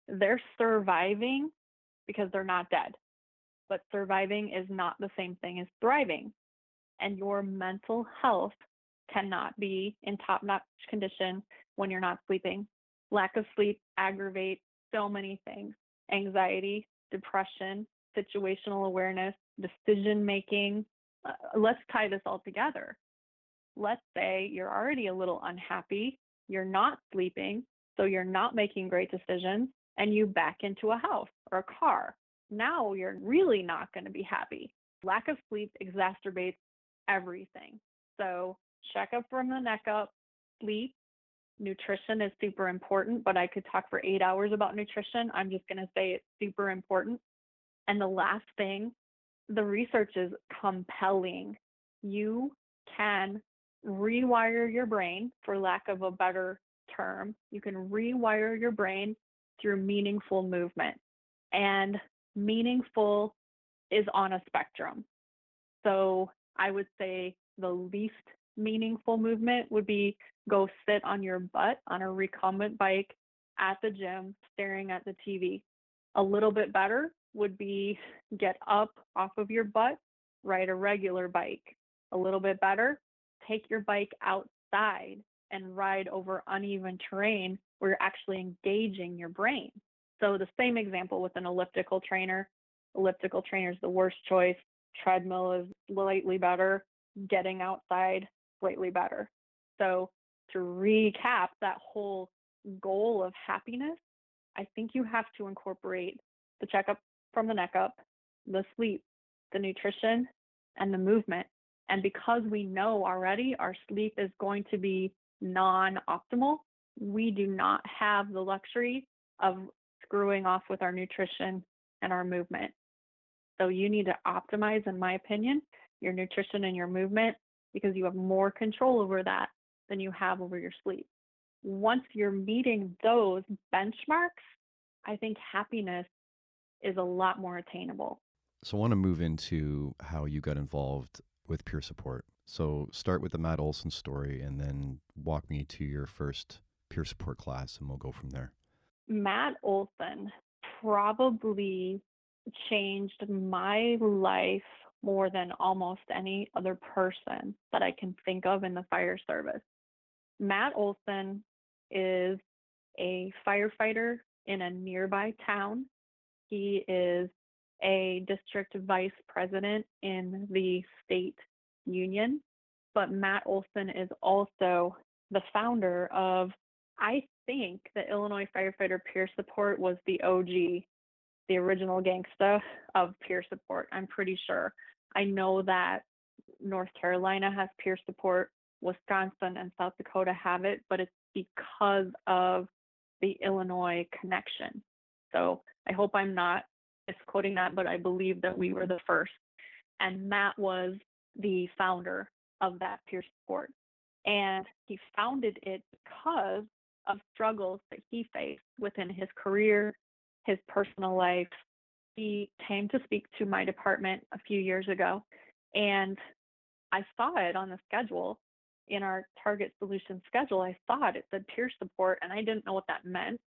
they're surviving because they're not dead. But surviving is not the same thing as thriving. And your mental health cannot be in top-notch condition when you're not sleeping. Lack of sleep aggravates so many things: anxiety, depression, situational awareness, decision-making. Let's tie this all together. Let's say you're already a little unhappy, you're not sleeping, so you're not making great decisions, and you back into a house or a car. Now you're really not going to be happy. Lack of sleep exacerbates everything. So check up from the neck up, sleep. Nutrition is super important, but I could talk for 8 hours about nutrition. I'm just going to say it's super important. And the last thing, the research is compelling. You can rewire your brain, for lack of a better term. You can rewire your brain through meaningful movement. And meaningful is on a spectrum. So I would say the least meaningful movement would be go sit on your butt on a recumbent bike at the gym staring at the TV. A little bit better would be get up off of your butt, ride a regular bike. A little bit better, take your bike outside and ride over uneven terrain where you're actually engaging your brain. So the same example with an elliptical trainer. Elliptical trainer is the worst choice. Treadmill is slightly better. Getting outside, slightly better. So to recap that whole goal of happiness, I think you have to incorporate the checkup from the neck up, the sleep, the nutrition, and the movement. And because we know already our sleep is going to be non-optimal, we do not have the luxury of screwing off with our nutrition and our movement. So you need to optimize, in my opinion, your nutrition and your movement, because you have more control over that than you have over your sleep. Once you're meeting those benchmarks, I think happiness is a lot more attainable. So I want to move into how you got involved with peer support. So start with the Matt Olson story and then walk me to your first peer support class, and we'll go from there. Matt Olson probably changed my life more than almost any other person that I can think of in the fire service. Matt Olson is a firefighter in a nearby town. He is a district vice president in the state union, but Matt Olson is also the founder of, I think, the Illinois Firefighter Peer Support was the OG, the original gangsta of peer support. I'm pretty sure. I know that North Carolina has peer support, Wisconsin and South Dakota have it, but it's because of the Illinois connection. So I hope I'm not misquoting that, but I believe that we were the first. And Matt was the founder of that peer support. And he founded it because of struggles that he faced within his career, his personal life. He came to speak to my department a few years ago, and I saw it on the schedule. In our target solution schedule, I saw it. It said peer support, and I didn't know what that meant.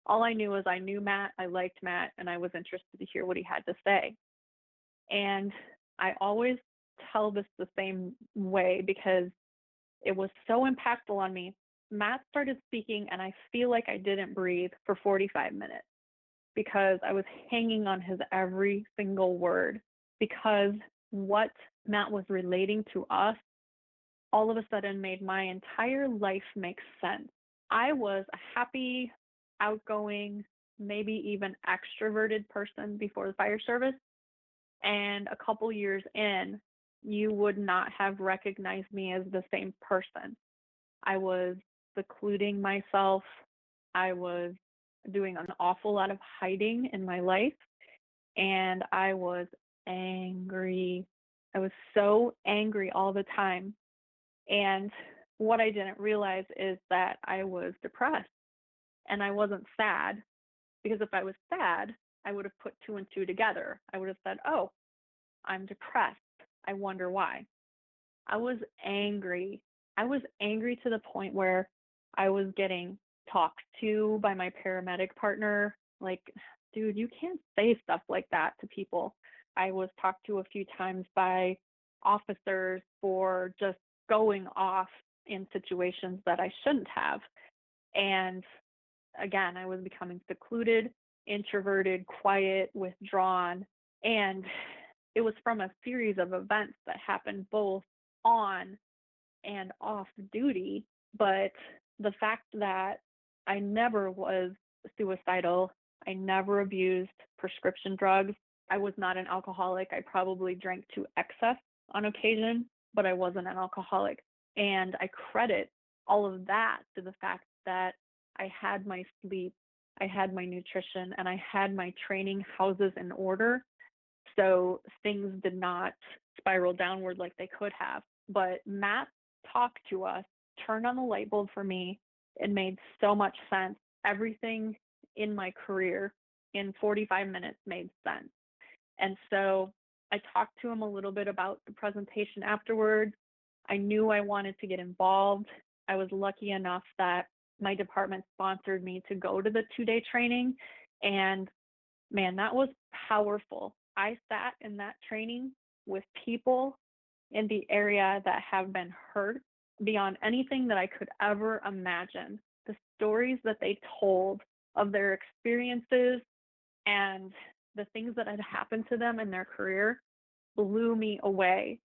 All I knew was I knew Matt, I liked Matt, and I was interested to hear what he had to say. And I always tell this the same way because it was so impactful on me. Matt started speaking, and I feel like I didn't breathe for 45 minutes because I was hanging on his every single word, because what Matt was relating to us all of a sudden made my entire life make sense. I was a happy, outgoing, maybe even extroverted person before the fire service. And a couple years in, you would not have recognized me as the same person. I was secluding myself. I was doing an awful lot of hiding in my life. And I was angry. I was so angry all the time. And what I didn't realize is that I was depressed. And I wasn't sad, because if I was sad, I would have put two and two together. I would have said, oh, I'm depressed. I wonder why. I was angry. I was angry to the point where I was getting talked to by my paramedic partner. Like, dude, you can't say stuff like that to people. I was talked to a few times by officers for just going off in situations that I shouldn't have. And again, I was becoming secluded, introverted, quiet, withdrawn. And it was from a series of events that happened both on and off duty. But the fact that I never was suicidal, I never abused prescription drugs. I was not an alcoholic. I probably drank to excess on occasion, but I wasn't an alcoholic. And I credit all of that to the fact that I had my sleep, I had my nutrition, and I had my training houses in order. So things did not spiral downward like they could have. But Matt talked to us, turned on the light bulb for me. It made so much sense. Everything in my career in 45 minutes made sense. And so I talked to him a little bit about the presentation afterwards. I knew I wanted to get involved. I was lucky enough that my department sponsored me to go to the 2-day training. And man, that was powerful. I sat in that training with people in the area that have been hurt beyond anything that I could ever imagine. The stories that they told of their experiences and the things that had happened to them in their career blew me away.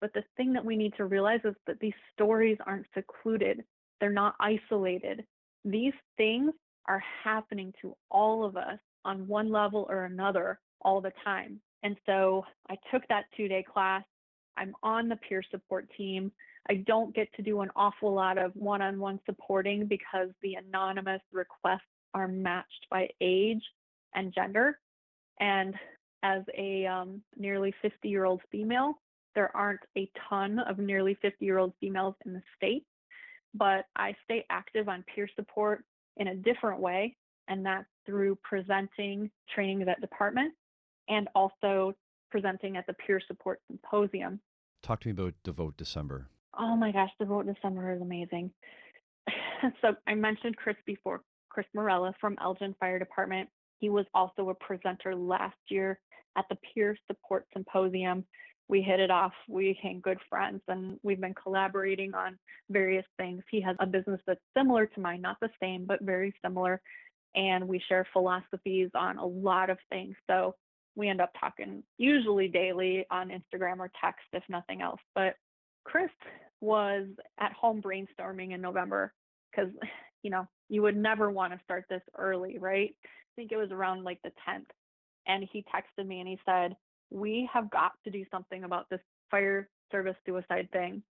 But the thing that we need to realize is that these stories aren't secluded. They're not isolated. These things are happening to all of us on one level or another all the time. And so I took that 2-day class. I'm on the peer support team. I don't get to do an awful lot of one-on-one supporting because the anonymous requests are matched by age and gender. And as a nearly 50-year-old female, there aren't a ton of nearly 50-year-old females in the state, but I stay active on peer support in a different way, and that's through presenting trainings at department and also presenting at the peer support symposium. Talk to me about Devote December. Oh my gosh, Devote December is amazing. So I mentioned Chris before, Chris Morella from Elgin Fire Department. He was also a presenter last year at the peer support symposium. We hit it off. We became good friends, and we've been collaborating on various things. He has a business that's similar to mine, not the same, but very similar. And we share philosophies on a lot of things. So we end up talking usually daily on Instagram or text, if nothing else. But Chris was at home brainstorming in November because, you would never want to start this early, right? I think it was around like the 10th. And he texted me and he said, we have got to do something about this fire service suicide thing.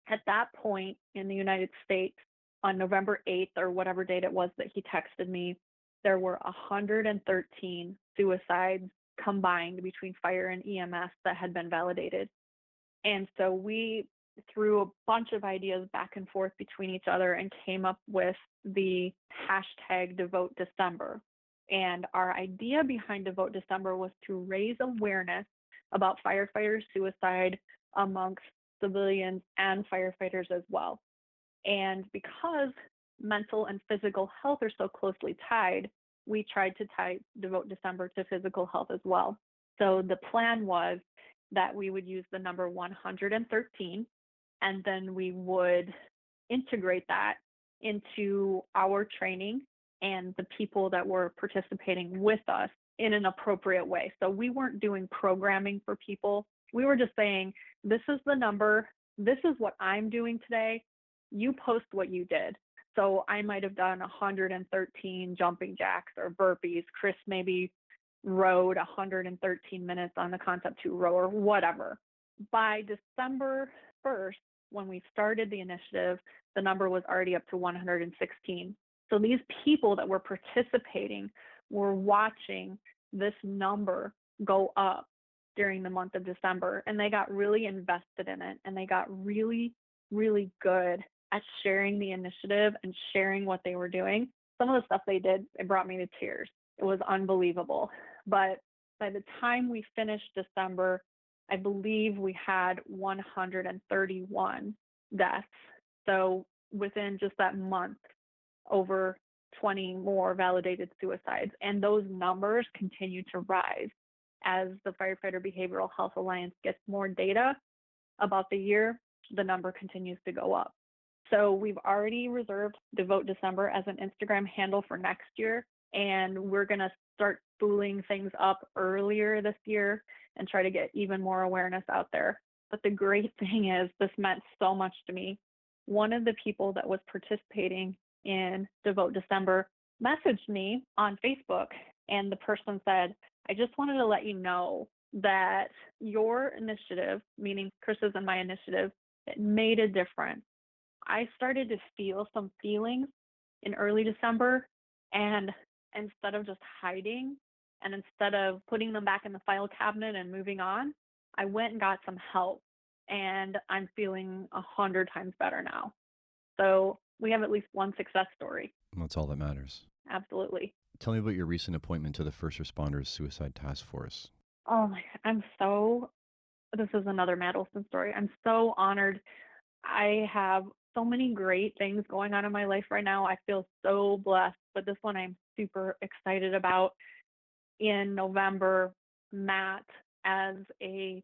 At that point in the United States, on November 8th or whatever date it was that he texted me, there were 113 suicides combined between fire and EMS that had been validated. And so we threw a bunch of ideas back and forth between each other and came up with the hashtag Devote December. And our idea behind Devote December was to raise awareness about firefighter suicide amongst civilians and firefighters as well. And because mental and physical health are so closely tied, we tried to tie Devote December to physical health as well. So the plan was that we would use the number 113, and then we would integrate that into our training and the people that were participating with us in an appropriate way. So we weren't doing programming for people. We were just saying, this is the number, this is what I'm doing today, you post what you did. So I might have done 113 jumping jacks or burpees. Chris maybe rode 113 minutes on the Concept 2 row or whatever. By December 1st, when we started the initiative, the number was already up to 116. So these people that were participating were watching this number go up during the month of December, and they got really invested in it, and they got really, really good at sharing the initiative and sharing what they were doing. Some of the stuff they did, it brought me to tears. It was unbelievable. But by the time we finished December, I believe we had 131 deaths. So within just that month, over 20 more validated suicides. And those numbers continue to rise as the Firefighter Behavioral Health Alliance gets more data about the year. The number continues to go up. So we've already reserved Devote December as an Instagram handle for next year, and we're going to start spooling things up earlier this year and try to get even more awareness out there. But the great thing is, this meant so much to me. One of the people that was participating in Devote December messaged me on Facebook, and the person said, I just wanted to let you know that your initiative, meaning Chris's and my initiative, it made a difference. I started to feel some feelings in early December, and instead of just hiding and instead of putting them back in the file cabinet and moving on, I went and got some help, and I'm feeling 100 times better now. So we have at least one success story. That's all that matters. Absolutely. Tell me about your recent appointment to the First Responders Suicide Task Force. Oh my God, this is another Madelson story. I'm so honored. I have so many great things going on in my life right now. I feel so blessed, but this one I'm super excited about. In November, Matt, as a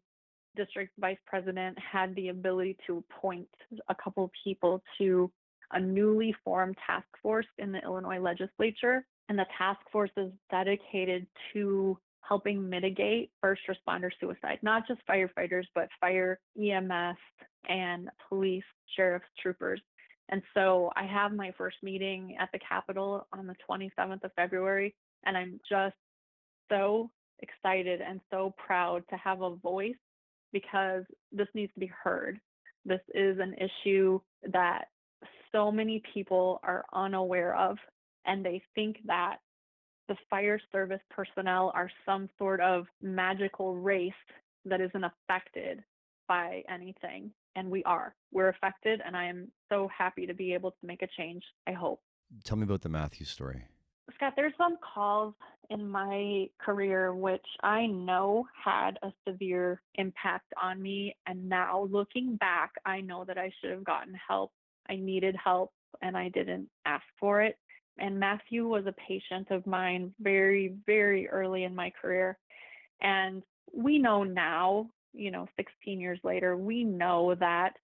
district vice president had the ability to appoint a couple of people to a newly formed task force in the Illinois legislature. And the task force is dedicated to helping mitigate first responder suicide, not just firefighters, but fire, EMS, and police, sheriff's, troopers. And so I have my first meeting at the Capitol on the 27th of February, and I'm just so excited and so proud to have a voice because this needs to be heard. This is an issue that so many people are unaware of, and they think that the fire service personnel are some sort of magical race that isn't affected by anything. And we are. We're affected, and I am so happy to be able to make a change, I hope. Tell me about the Matthew story. Scott, there's some calls in my career which I know had a severe impact on me. And now looking back, I know that I should have gotten help. I needed help, and I didn't ask for it. And Matthew was a patient of mine very, very early in my career. And we know now, 16 years later, we know that,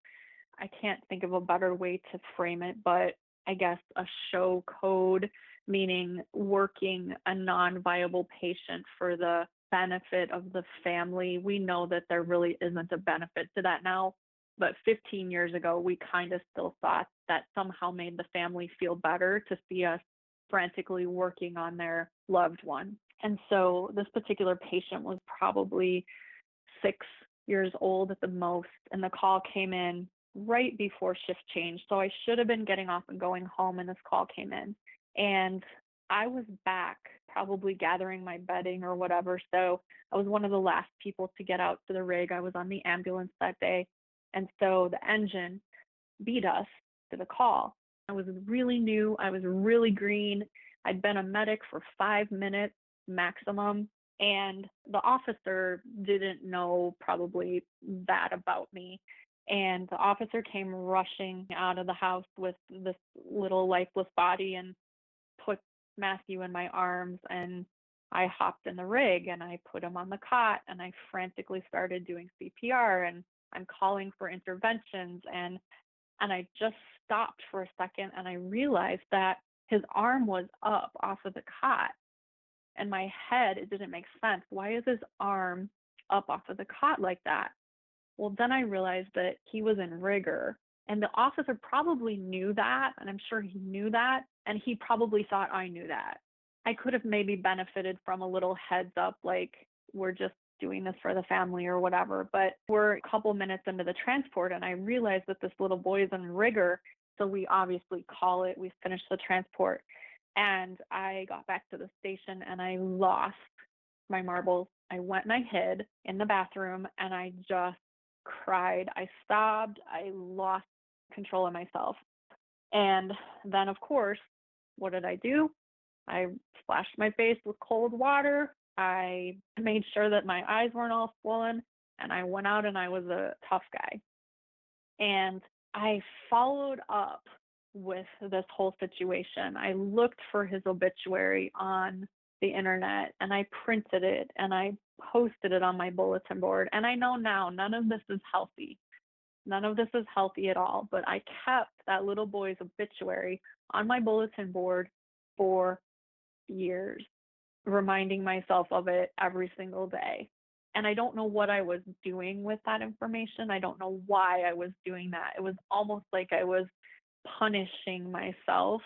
I can't think of a better way to frame it, but I guess a show code, meaning working a non-viable patient for the benefit of the family. We know that there really isn't a benefit to that now. But 15 years ago, we kind of still thought that somehow made the family feel better to see us frantically working on their loved one. And so this particular patient was probably 6 years old at the most, and the call came in right before shift change. So I should have been getting off and going home, and this call came in. And I was back probably gathering my bedding or whatever. So I was one of the last people to get out to the rig. I was on the ambulance that day. And so the engine beat us to the call. I was really new. I was really green. I'd been a medic for 5 minutes maximum. And the officer didn't know probably that about me. And the officer came rushing out of the house with this little lifeless body and put Matthew in my arms. And I hopped in the rig and I put him on the cot, and I frantically started doing CPR, and I'm calling for interventions. And I just stopped for a second, and I realized that his arm was up off of the cot. In my head, it didn't make sense. Why is his arm up off of the cot like that? Well, then I realized that he was in rigor, and the officer probably knew that, and I'm sure he knew that, and he probably thought I knew that. I could have maybe benefited from a little heads up, like, we're just doing this for the family or whatever, but we're a couple minutes into the transport, and I realized that this little boy is in rigor, so we obviously call it. We finished the transport, and I got back to the station, and I lost my marbles. I went and I hid in the bathroom, and I just cried. I sobbed. I lost control of myself. And then, of course, what did I do? I splashed my face with cold water. I made sure that my eyes weren't all swollen, and I went out and I was a tough guy. And I followed up with this whole situation. I looked for his obituary on the internet, and I printed it, and I posted it on my bulletin board. And I know now none of this is healthy. None of this is healthy at all. But I kept that little boy's obituary on my bulletin board for years, reminding myself of it every single day. And I don't know what I was doing with that information. I don't know why I was doing that. It was almost like I was punishing myself.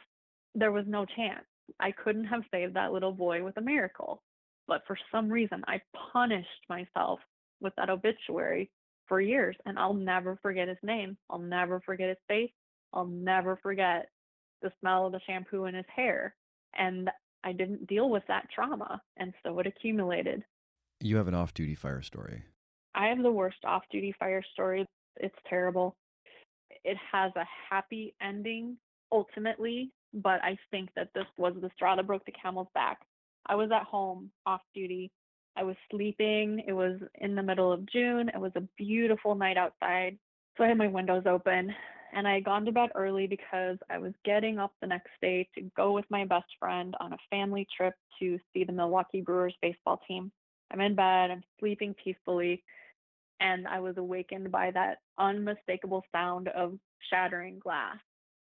There was no chance. I couldn't have saved that little boy with a miracle. But for some reason, I punished myself with that obituary for years. And I'll never forget his name. I'll never forget his face. I'll never forget the smell of the shampoo in his hair. And I didn't deal with that trauma. And so it accumulated. You have an off-duty fire story. I have the worst off-duty fire story. It's terrible. It has a happy ending, ultimately, but I think that this was the straw that broke the camel's back. I was at home off-duty. I was sleeping. It was in the middle of June. It was a beautiful night outside. So I had my windows open, and I had gone to bed early because I was getting up the next day to go with my best friend on a family trip to see the Milwaukee Brewers baseball team. I'm in bed. I'm sleeping peacefully. and I was awakened by that unmistakable sound of shattering glass.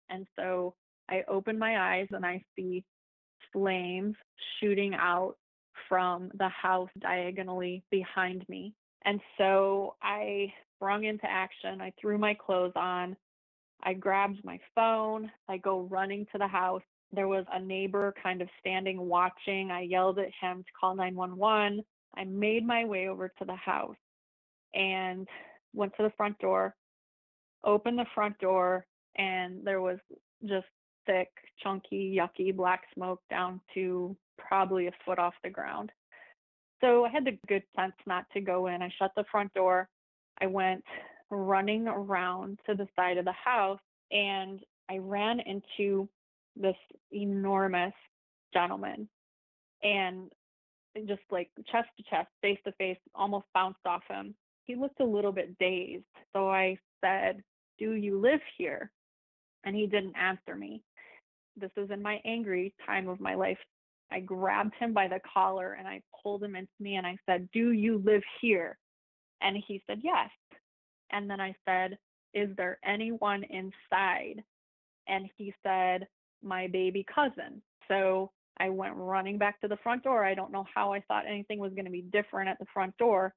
And so I open my eyes and I see flames shooting out from the house diagonally behind me. And so I sprung into action. I threw my clothes on. I grabbed my phone. I go running to the house. There was a neighbor kind of standing watching. I yelled at him to call 911. I made my way over to the house and went to the front door, opened the front door, and there was just thick, chunky, yucky black smoke down to probably a foot off the ground. So I had the good sense not to go in. I shut the front door. I went running around to the side of the house, and I ran into this enormous gentleman, and just like chest to chest, face to face, almost bounced off him. He looked a little bit dazed. So I said, "Do you live here?" And he didn't answer me. This is in my angry time of my life. I grabbed him by the collar and I pulled him into me and I said, "Do you live here?" And he said, "Yes." And then I said, "Is there anyone inside?" And he said, "My baby cousin." So I went running back to the front door. I don't know how I thought anything was going to be different at the front door.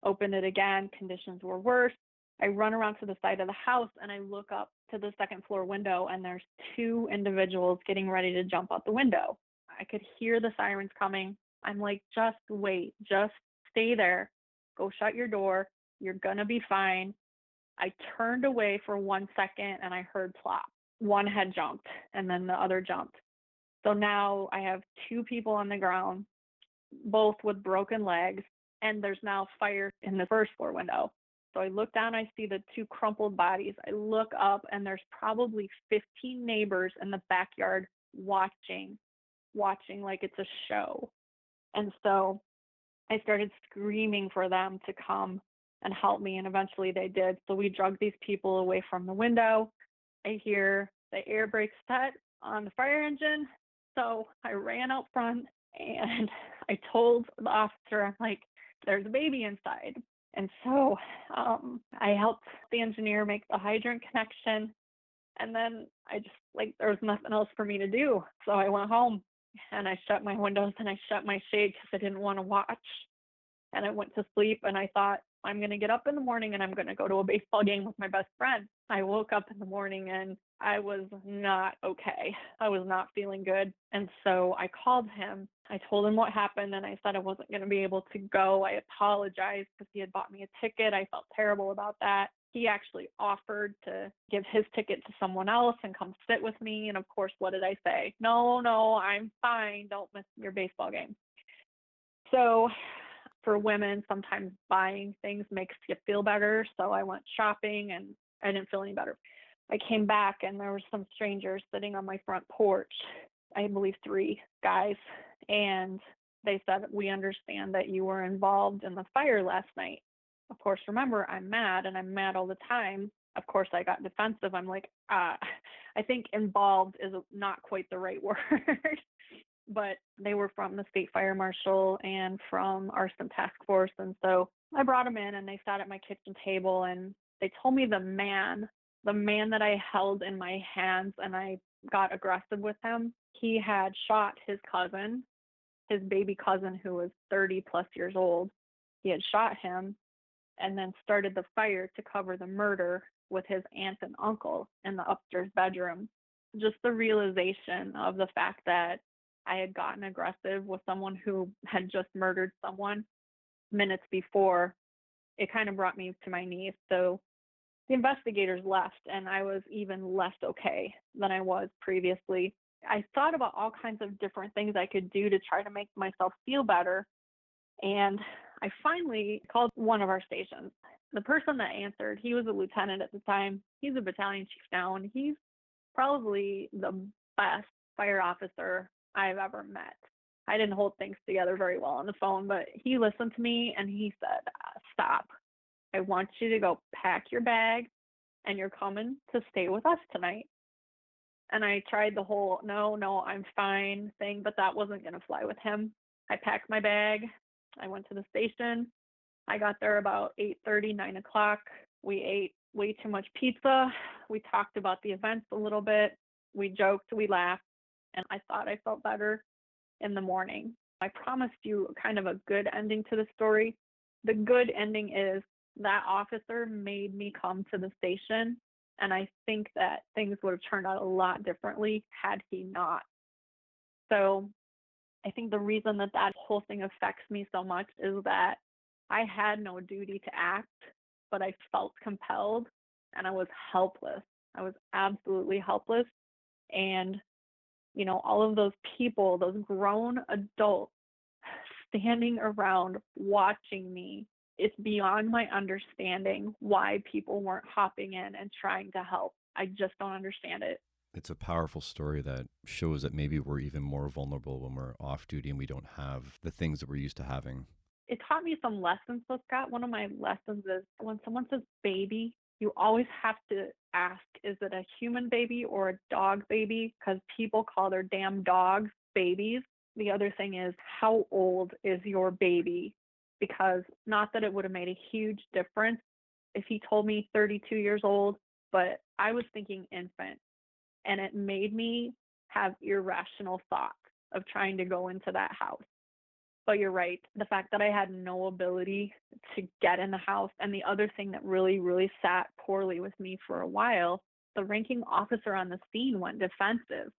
Opened it again. Conditions were worse. I run around to the side of the house and I look up to the second floor window and there's two individuals getting ready to jump out the window. I could hear the sirens coming. I'm like, "Just wait, just stay there. Go shut your door. You're going to be fine." I turned away for 1 second and I heard plop. One had jumped and then the other jumped. So now I have two people on the ground, both with broken legs, and there's now fire in the first floor window. So I look down, I see the two crumpled bodies. I look up and there's probably 15 neighbors in the backyard watching like it's a show. And so I started screaming for them to come and help me, and eventually they did. So we dragged these people away from the window. I hear the air brake set on the fire engine. So I ran out front and I told the officer, I'm like, "There's a baby inside." And so I helped the engineer make the hydrant connection. And then I just, like, there was nothing else for me to do. So I went home and I shut my windows and I shut my shade because I didn't want to watch. And I went to sleep and I thought, I'm going to get up in the morning and I'm going to go to a baseball game with my best friend. I woke up in the morning and I was not okay. I was not feeling good. And so I called him. I told him what happened and I said I wasn't going to be able to go. I apologized because he had bought me a ticket. I felt terrible about that. He actually offered to give his ticket to someone else and come sit with me. And of course, what did I say? No, I'm fine. Don't miss your baseball game. So for women, sometimes buying things makes you feel better. So I went shopping and I didn't feel any better. I came back and there were some strangers sitting on my front porch, I believe 3 guys, and they said, "We understand that you were involved in the fire last night." Of course, remember, I'm mad and I'm mad all the time. Of course, I got defensive. I'm like, I think involved is not quite the right word. But they were from the state fire marshal and from arson task force. And so I brought them in and they sat at my kitchen table and they told me the man that I held in my hands and I got aggressive with him, he had shot his cousin, his baby cousin who was 30 plus years old. He had shot him and then started the fire to cover the murder with his aunt and uncle in the upstairs bedroom. Just the realization of the fact that I had gotten aggressive with someone who had just murdered someone minutes before, it kind of brought me to my knees. So the investigators left and I was even less okay than I was previously. I thought about all kinds of different things I could do to try to make myself feel better. And I finally called one of our stations. The person that answered, he was a lieutenant at the time. He's a battalion chief now, and he's probably the best fire officer I've ever met. I didn't hold things together very well on the phone, but he listened to me and he said, "Stop. I want you to go pack your bag and you're coming to stay with us tonight." And I tried the whole, no, I'm fine thing, but that wasn't going to fly with him. I packed my bag. I went to the station. I got there about 8:30, 9 o'clock. We ate way too much pizza. We talked about the events a little bit. We joked, we laughed, and I thought I felt better in the morning. I promised you kind of a good ending to the story. The good ending is that officer made me come to the station, and I think that things would have turned out a lot differently had he not. So I think the reason that that whole thing affects me so much is that I had no duty to act, but I felt compelled, and I was helpless. I was absolutely helpless. And, you know, all of those people, those grown adults standing around watching me, it's beyond my understanding why people weren't hopping in and trying to help. I just don't understand it. It's a powerful story that shows that maybe we're even more vulnerable when we're off duty and we don't have the things that we're used to having. It taught me some lessons, so Scott. One of my lessons is when someone says baby, you always have to ask, is it a human baby or a dog baby? Because people call their damn dogs babies. The other thing is, how old is your baby? Because not that it would have made a huge difference if he told me 32 years old, but I was thinking infant. And it made me have irrational thoughts of trying to go into that house. But you're right. The fact that I had no ability to get in the house. And the other thing that really, really sat poorly with me for a while, the ranking officer on the scene went defensive.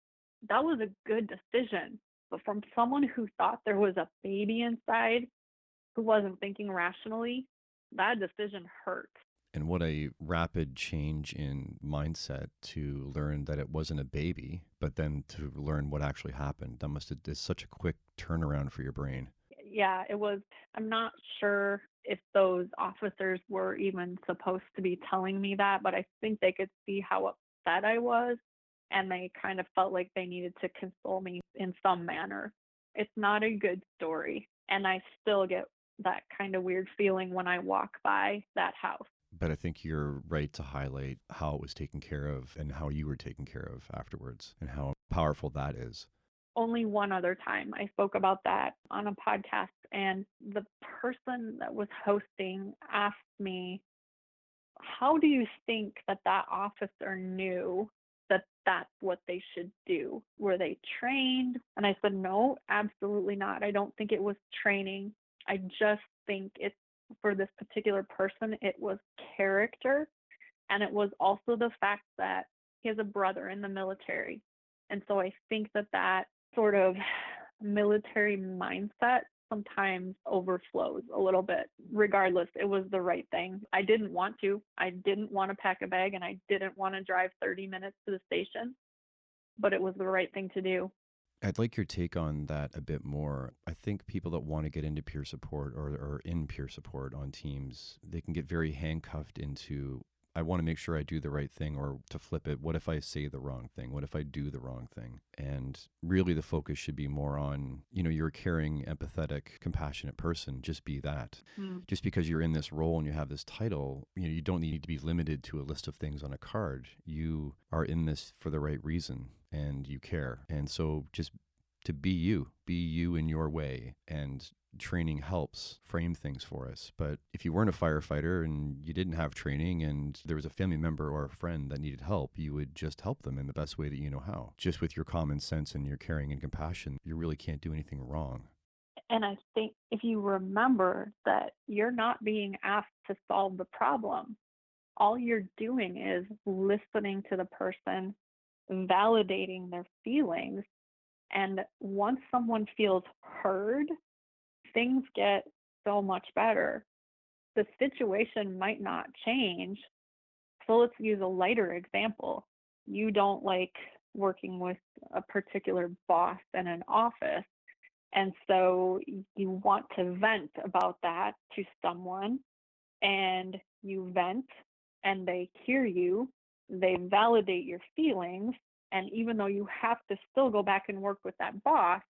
That was a good decision. But from someone who thought there was a baby inside, who wasn't thinking rationally, that decision hurt. And what a rapid change in mindset to learn that it wasn't a baby, but then to learn what actually happened. That must have been such a quick turnaround for your brain. Yeah, it was. I'm not sure if those officers were even supposed to be telling me that, but I think they could see how upset I was, and they kind of felt like they needed to console me in some manner. It's not a good story, and I still get that kind of weird feeling when I walk by that house. But I think you're right to highlight how it was taken care of and how you were taken care of afterwards and how powerful that is. Only one other time I spoke about that on a podcast, and the person that was hosting asked me, how do you think that that officer knew that that's what they should do? Were they trained? And I said, no, absolutely not. I don't think it was training. I just think it's, for this particular person, it was character. And it was also the fact that he has a brother in the military. And so I think that that sort of military mindset sometimes overflows a little bit. Regardless, it was the right thing. I didn't want to. I didn't want to pack a bag, and I didn't want to drive 30 minutes to the station, but it was the right thing to do. I'd like your take on that a bit more. I think people that want to get into peer support or are in peer support on teams, they can get very handcuffed into, I want to make sure I do the right thing, or to flip it, what if I say the wrong thing? What if I do the wrong thing? And really the focus should be more on, you're a caring, empathetic, compassionate person. Just be that. Just because you're in this role and you have this title, you don't need to be limited to a list of things on a card. You are in this for the right reason and you care. And so just to be you in your way, and training helps frame things for us. But if you weren't a firefighter and you didn't have training and there was a family member or a friend that needed help, you would just help them in the best way that you know how. Just with your common sense and your caring and compassion, you really can't do anything wrong. And I think if you remember that you're not being asked to solve the problem, all you're doing is listening to the person, validating their feelings. And once someone feels heard, things get so much better. The situation might not change. So let's use a lighter example. You don't like working with a particular boss in an office, and so you want to vent about that to someone, and you vent, and they hear you, they validate your feelings, and even though you have to still go back and work with that boss,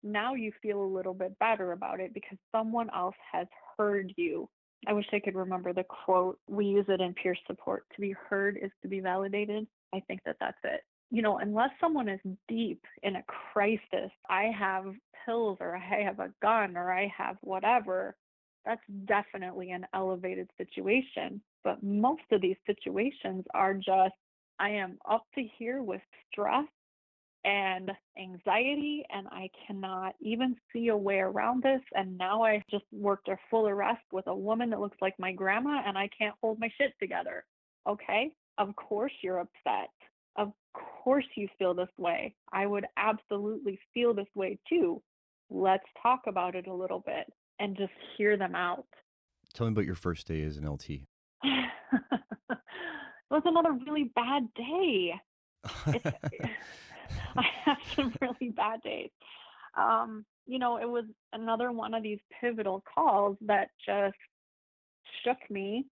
now you feel a little bit better about it because someone else has heard you. I wish I could remember the quote. We use it in peer support. To be heard is to be validated. I think that that's it. Unless someone is deep in a crisis, I have pills or I have a gun or I have whatever, That's definitely an elevated situation. But most of these situations are just, I am up to here with stress and anxiety, and I cannot even see a way around this. And now I just worked a full arrest with a woman that looks like my grandma, and I can't hold my shit together. Okay, of course you're upset. Of course you feel this way. I would absolutely feel this way too. Let's talk about it a little bit and just hear them out. Tell me about your first day as an LT. It was another really bad day. I have some really bad days. It was another one of these pivotal calls that just shook me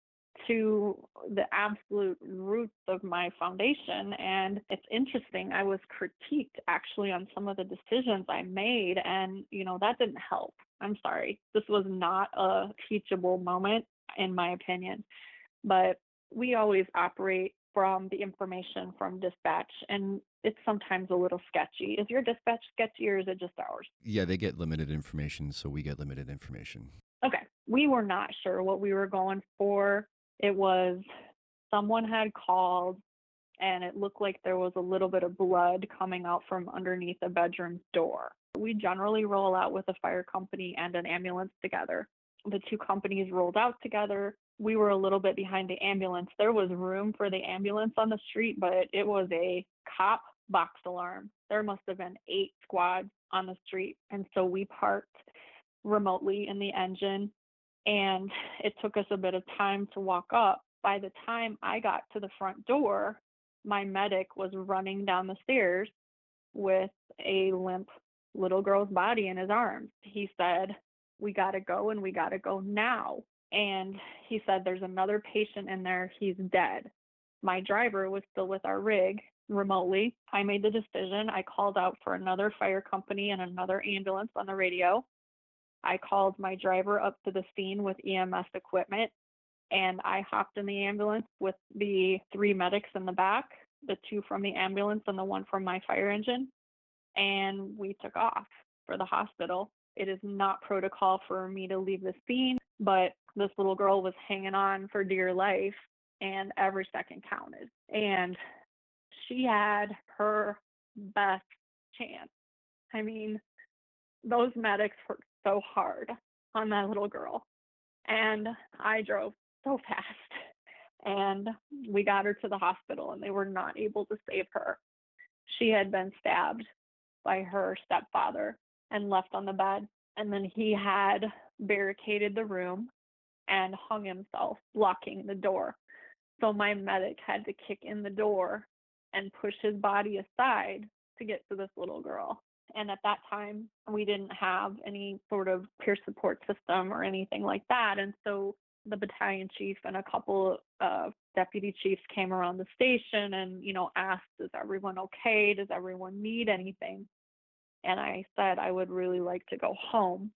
to the absolute roots of my foundation. And it's interesting, I was critiqued actually on some of the decisions I made, and that didn't help. I'm sorry. This was not a teachable moment, in my opinion. But we always operate from the information from dispatch, and it's sometimes a little sketchy. Is your dispatch sketchy, or is it just ours? Yeah, they get limited information, so we get limited information. Okay. We were not sure what we were going for. It was someone had called, and it looked like there was a little bit of blood coming out from underneath a bedroom door. We generally roll out with a fire company and an ambulance together. The two companies rolled out together. We were a little bit behind the ambulance. There was room for the ambulance on the street, but it was a cop box alarm. There must have been 8 squads on the street. And so we parked remotely in the engine, and it took us a bit of time to walk up. By the time I got to the front door, my medic was running down the stairs with a limp little girl's body in his arms. He said, "We got to go, and we got to go now." And he said, "There's another patient in there. He's dead." My driver was still with our rig remotely. I made the decision. I called out for another fire company and another ambulance on the radio. I called my driver up to the scene with EMS equipment, and I hopped in the ambulance with the 3 medics in the back, the 2 from the ambulance and the 1 from my fire engine, and we took off for the hospital. It is not protocol for me to leave the scene, but this little girl was hanging on for dear life, and every second counted. And she had her best chance. I mean, those medics worked so hard on that little girl, and I drove so fast, and we got her to the hospital, and they were not able to save her. She had been stabbed by her stepfather and left on the bed, and then he had barricaded the room and hung himself, blocking the door. So my medic had to kick in the door and push his body aside to get to this little girl. And at that time, we didn't have any sort of peer support system or anything like that. And so the battalion chief and a couple of deputy chiefs came around the station and, asked, "Is everyone okay? Does everyone need anything?" And I said, "I would really like to go home."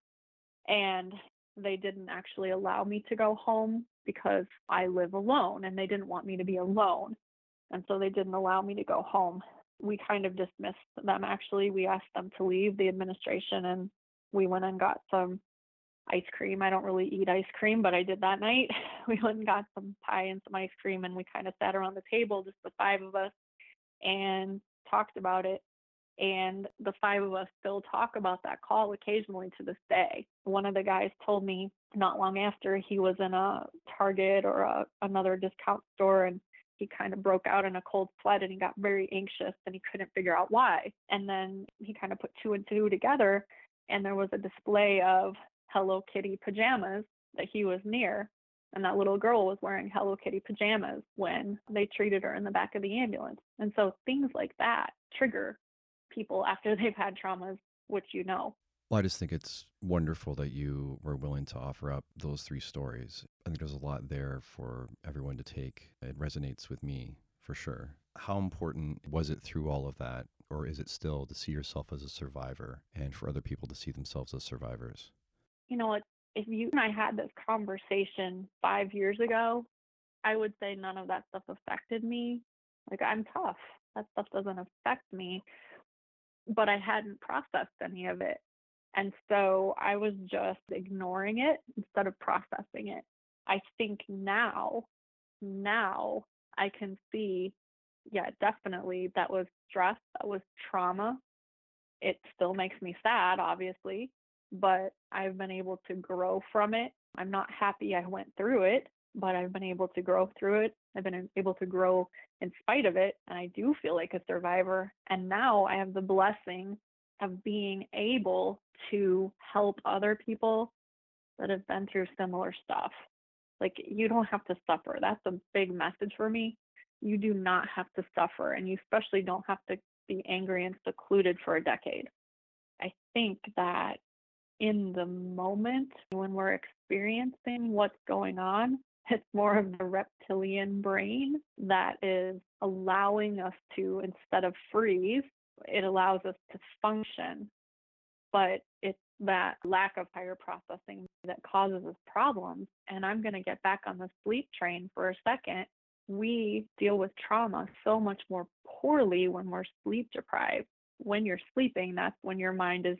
And they didn't actually allow me to go home because I live alone, and they didn't want me to be alone. And so they didn't allow me to go home. We kind of dismissed them, actually. We asked them to leave, the administration, and we went and got some ice cream. I don't really eat ice cream, but I did that night. We went and got some pie and some ice cream, and we kind of sat around the table, just the 5 of us, and talked about it. And the 5 of us still talk about that call occasionally to this day. One of the guys told me not long after, he was in a Target or another discount store, and he kind of broke out in a cold sweat, and he got very anxious, and he couldn't figure out why. And then he kind of put 2 and 2 together, and there was a display of Hello Kitty pajamas that he was near, and that little girl was wearing Hello Kitty pajamas when they treated her in the back of the ambulance. And so things like that trigger people after they've had traumas, which Well, I just think it's wonderful that you were willing to offer up those 3 stories. I think there's a lot there for everyone to take. It resonates with me for sure. How important was it through all of that, or is it still, to see yourself as a survivor and for other people to see themselves as survivors? If you and I had this conversation 5 years ago, I would say none of that stuff affected me. Like, I'm tough. That stuff doesn't affect me. But I hadn't processed any of it. And so I was just ignoring it instead of processing it. I think now I can see, yeah, definitely that was stress, that was trauma. It still makes me sad, obviously, but I've been able to grow from it. I'm not happy I went through it, but I've been able to grow through it. I've been able to grow in spite of it, and I do feel like a survivor. And now I have the blessing of being able to help other people that have been through similar stuff. Like, you don't have to suffer. That's a big message for me. You do not have to suffer, and you especially don't have to be angry and secluded for a decade. I think that in the moment when we're experiencing what's going on, it's more of the reptilian brain that is allowing us to, instead of freeze, it allows us to function. But it's that lack of higher processing that causes us problems. And I'm going to get back on the sleep train for a second. We deal with trauma so much more poorly when we're sleep deprived. When you're sleeping, that's when your mind is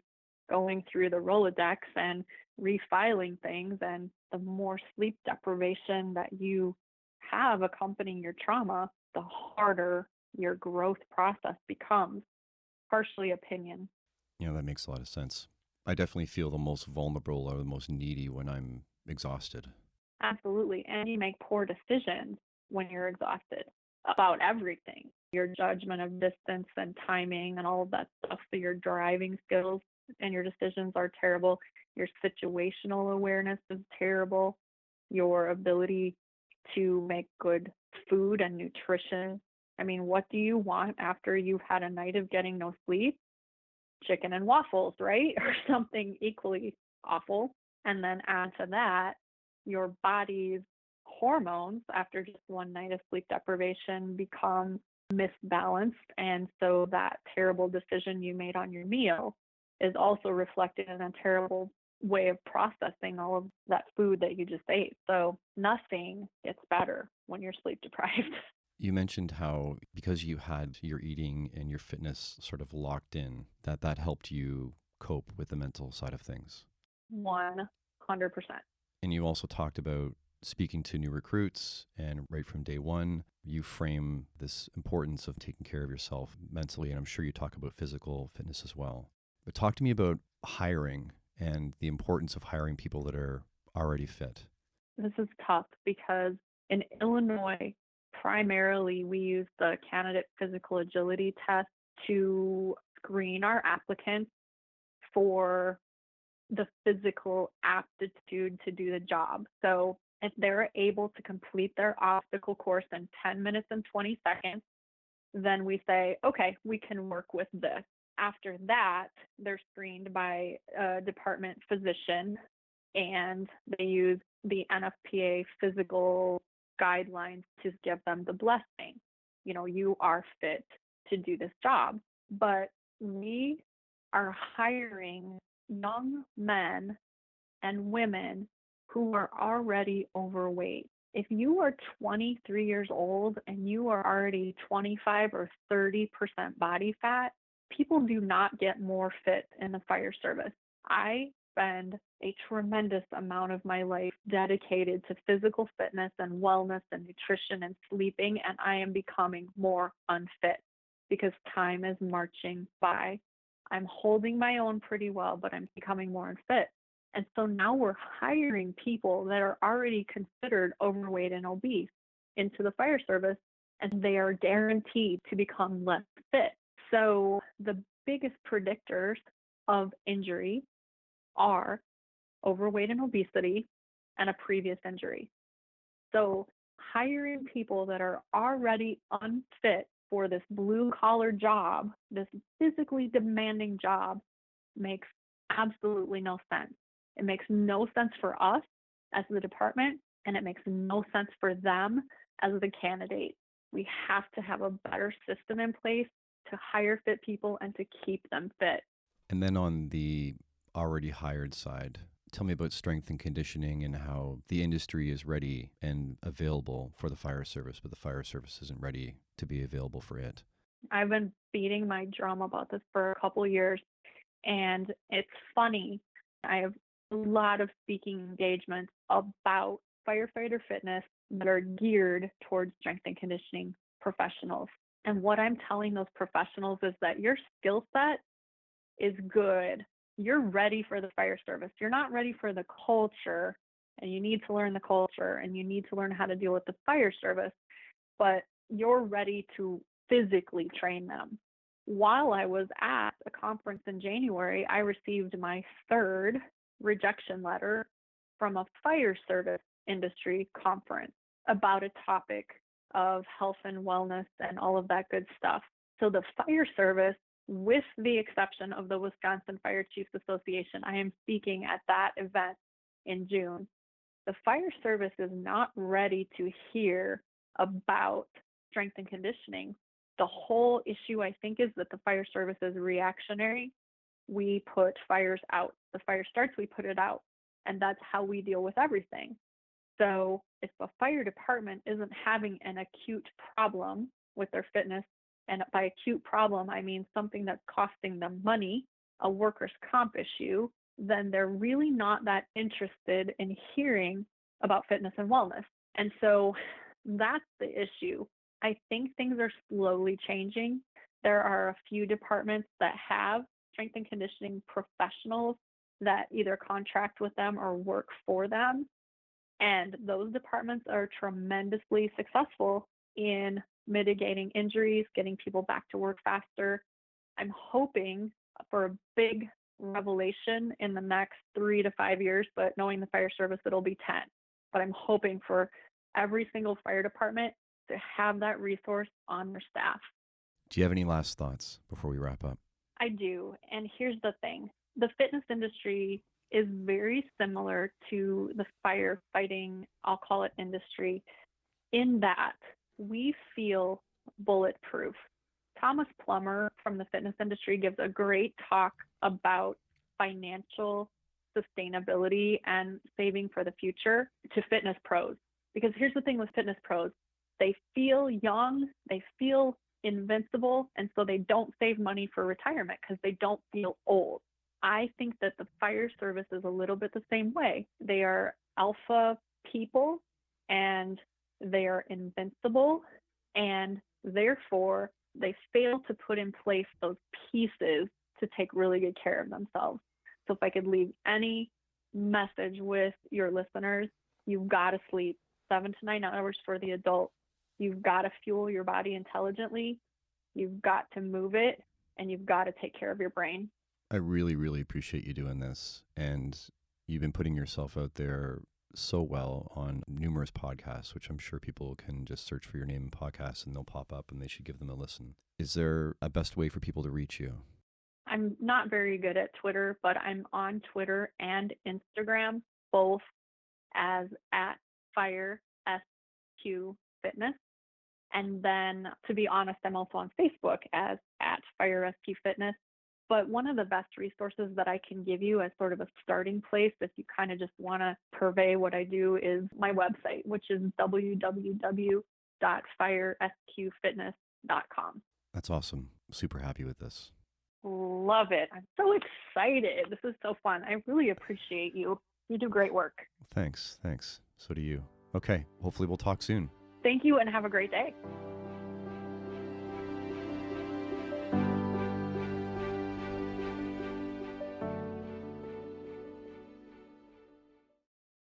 going through the Rolodex and refiling things. And the more sleep deprivation that you have accompanying your trauma, the harder your growth process becomes. Partially opinion. Yeah, that makes a lot of sense. I definitely feel the most vulnerable or the most needy when I'm exhausted. Absolutely. And you make poor decisions when you're exhausted about everything. Your judgment of distance and timing and all of that stuff. So your driving skills and your decisions are terrible. Your situational awareness is terrible. Your ability to make good food and nutrition. I mean, what do you want after you've had a night of getting no sleep? Chicken and waffles, right? Or something equally awful. And then add to that, your body's hormones after just one night of sleep deprivation become misbalanced. And so that terrible decision you made on your meal is also reflected in a terrible way of processing all of that food that you just ate. So nothing gets better when you're sleep deprived. You mentioned how because you had your eating and your fitness sort of locked in, that helped you cope with the mental side of things. 100%. And you also talked about speaking to new recruits, and right from day one, you frame this importance of taking care of yourself mentally, and I'm sure you talk about physical fitness as well. But talk to me about hiring and the importance of hiring people that are already fit. This is tough because in Illinois, primarily we use the candidate physical agility test to screen our applicants for the physical aptitude to do the job. So if they're able to complete their obstacle course in 10 minutes and 20 seconds, then we say, okay, we can work with this. After that, they're screened by a department physician, and they use the NFPA physical guidelines to give them the blessing. You know, you are fit to do this job. But we are hiring young men and women who are already overweight. If you are 23 years old and you are already 25 or 30% body fat, people do not get more fit in the fire service. I spend a tremendous amount of my life dedicated to physical fitness and wellness and nutrition and sleeping, and I am becoming more unfit because time is marching by. I'm holding my own pretty well, but I'm becoming more unfit. And so now we're hiring people that are already considered overweight and obese into the fire service, and they are guaranteed to become less fit. So the biggest predictors of injury are overweight and obesity and a previous injury. So hiring people that are already unfit for this blue-collar job, this physically demanding job, makes absolutely no sense. It makes no sense for us as the department, and it makes no sense for them as the candidate. We have to have a better system in place to hire fit people and to keep them fit. And then on the already hired side, tell me about strength and conditioning and how the industry is ready and available for the fire service, but the fire service isn't ready to be available for it. I've been beating my drum about this for a couple of years. And it's funny, I have a lot of speaking engagements about firefighter fitness that are geared towards strength and conditioning professionals. And what I'm telling those professionals is that your skill set is good. You're ready for the fire service. You're not ready for the culture, and you need to learn the culture, and you need to learn how to deal with the fire service, but you're ready to physically train them. While I was at a conference in January, I received my third rejection letter from a fire service industry conference about a topic of health and wellness and all of that good stuff. So the fire service, with the exception of the Wisconsin Fire Chiefs Association, I am speaking at that event in June. The fire service is not ready to hear about strength and conditioning. The whole issue, I think, is that the fire service is reactionary. We put fires out. The fire starts, we put it out. And that's how we deal with everything. So if a fire department isn't having an acute problem with their fitness, and by acute problem, I mean something that's costing them money, a workers' comp issue, then they're really not that interested in hearing about fitness and wellness. And so that's the issue. I think things are slowly changing. There are a few departments that have strength and conditioning professionals that either contract with them or work for them. And those departments are tremendously successful in mitigating injuries, getting people back to work faster. I'm hoping for a big revelation in the next 3 to 5 years, but knowing the fire service, it'll be 10. But I'm hoping for every single fire department to have that resource on their staff. Do you have any last thoughts before we wrap up? I do. And here's the thing. The fitness industry is very similar to the firefighting, I'll call it industry, in that we feel bulletproof. Thomas Plummer from the fitness industry gives a great talk about financial sustainability and saving for the future to fitness pros. Because here's the thing with fitness pros, they feel young, they feel invincible, and so they don't save money for retirement because they don't feel old. I think that the fire service is a little bit the same way. They are alpha people and they are invincible, and therefore they fail to put in place those pieces to take really good care of themselves. So if I could leave any message with your listeners, you've got to sleep 7 to 9 hours for the adult. You've got to fuel your body intelligently. You've got to move it, and you've got to take care of your brain. I really, really appreciate you doing this. And you've been putting yourself out there so well on numerous podcasts, which I'm sure people can just search for your name in podcasts and they'll pop up and they should give them a listen. Is there a best way for people to reach you? I'm not very good at Twitter, but I'm on Twitter and Instagram, both as at FireSQFitness. And then, to be honest, I'm also on Facebook as at FireSQFitness. But one of the best resources that I can give you as sort of a starting place, if you kind of just want to purvey what I do, is my website, which is www.FireSQFitness.com. That's awesome. Super happy with this. Love it. I'm so excited. This is so fun. I really appreciate you. You do great work. Thanks. So do you. Okay. Hopefully we'll talk soon. Thank you and have a great day.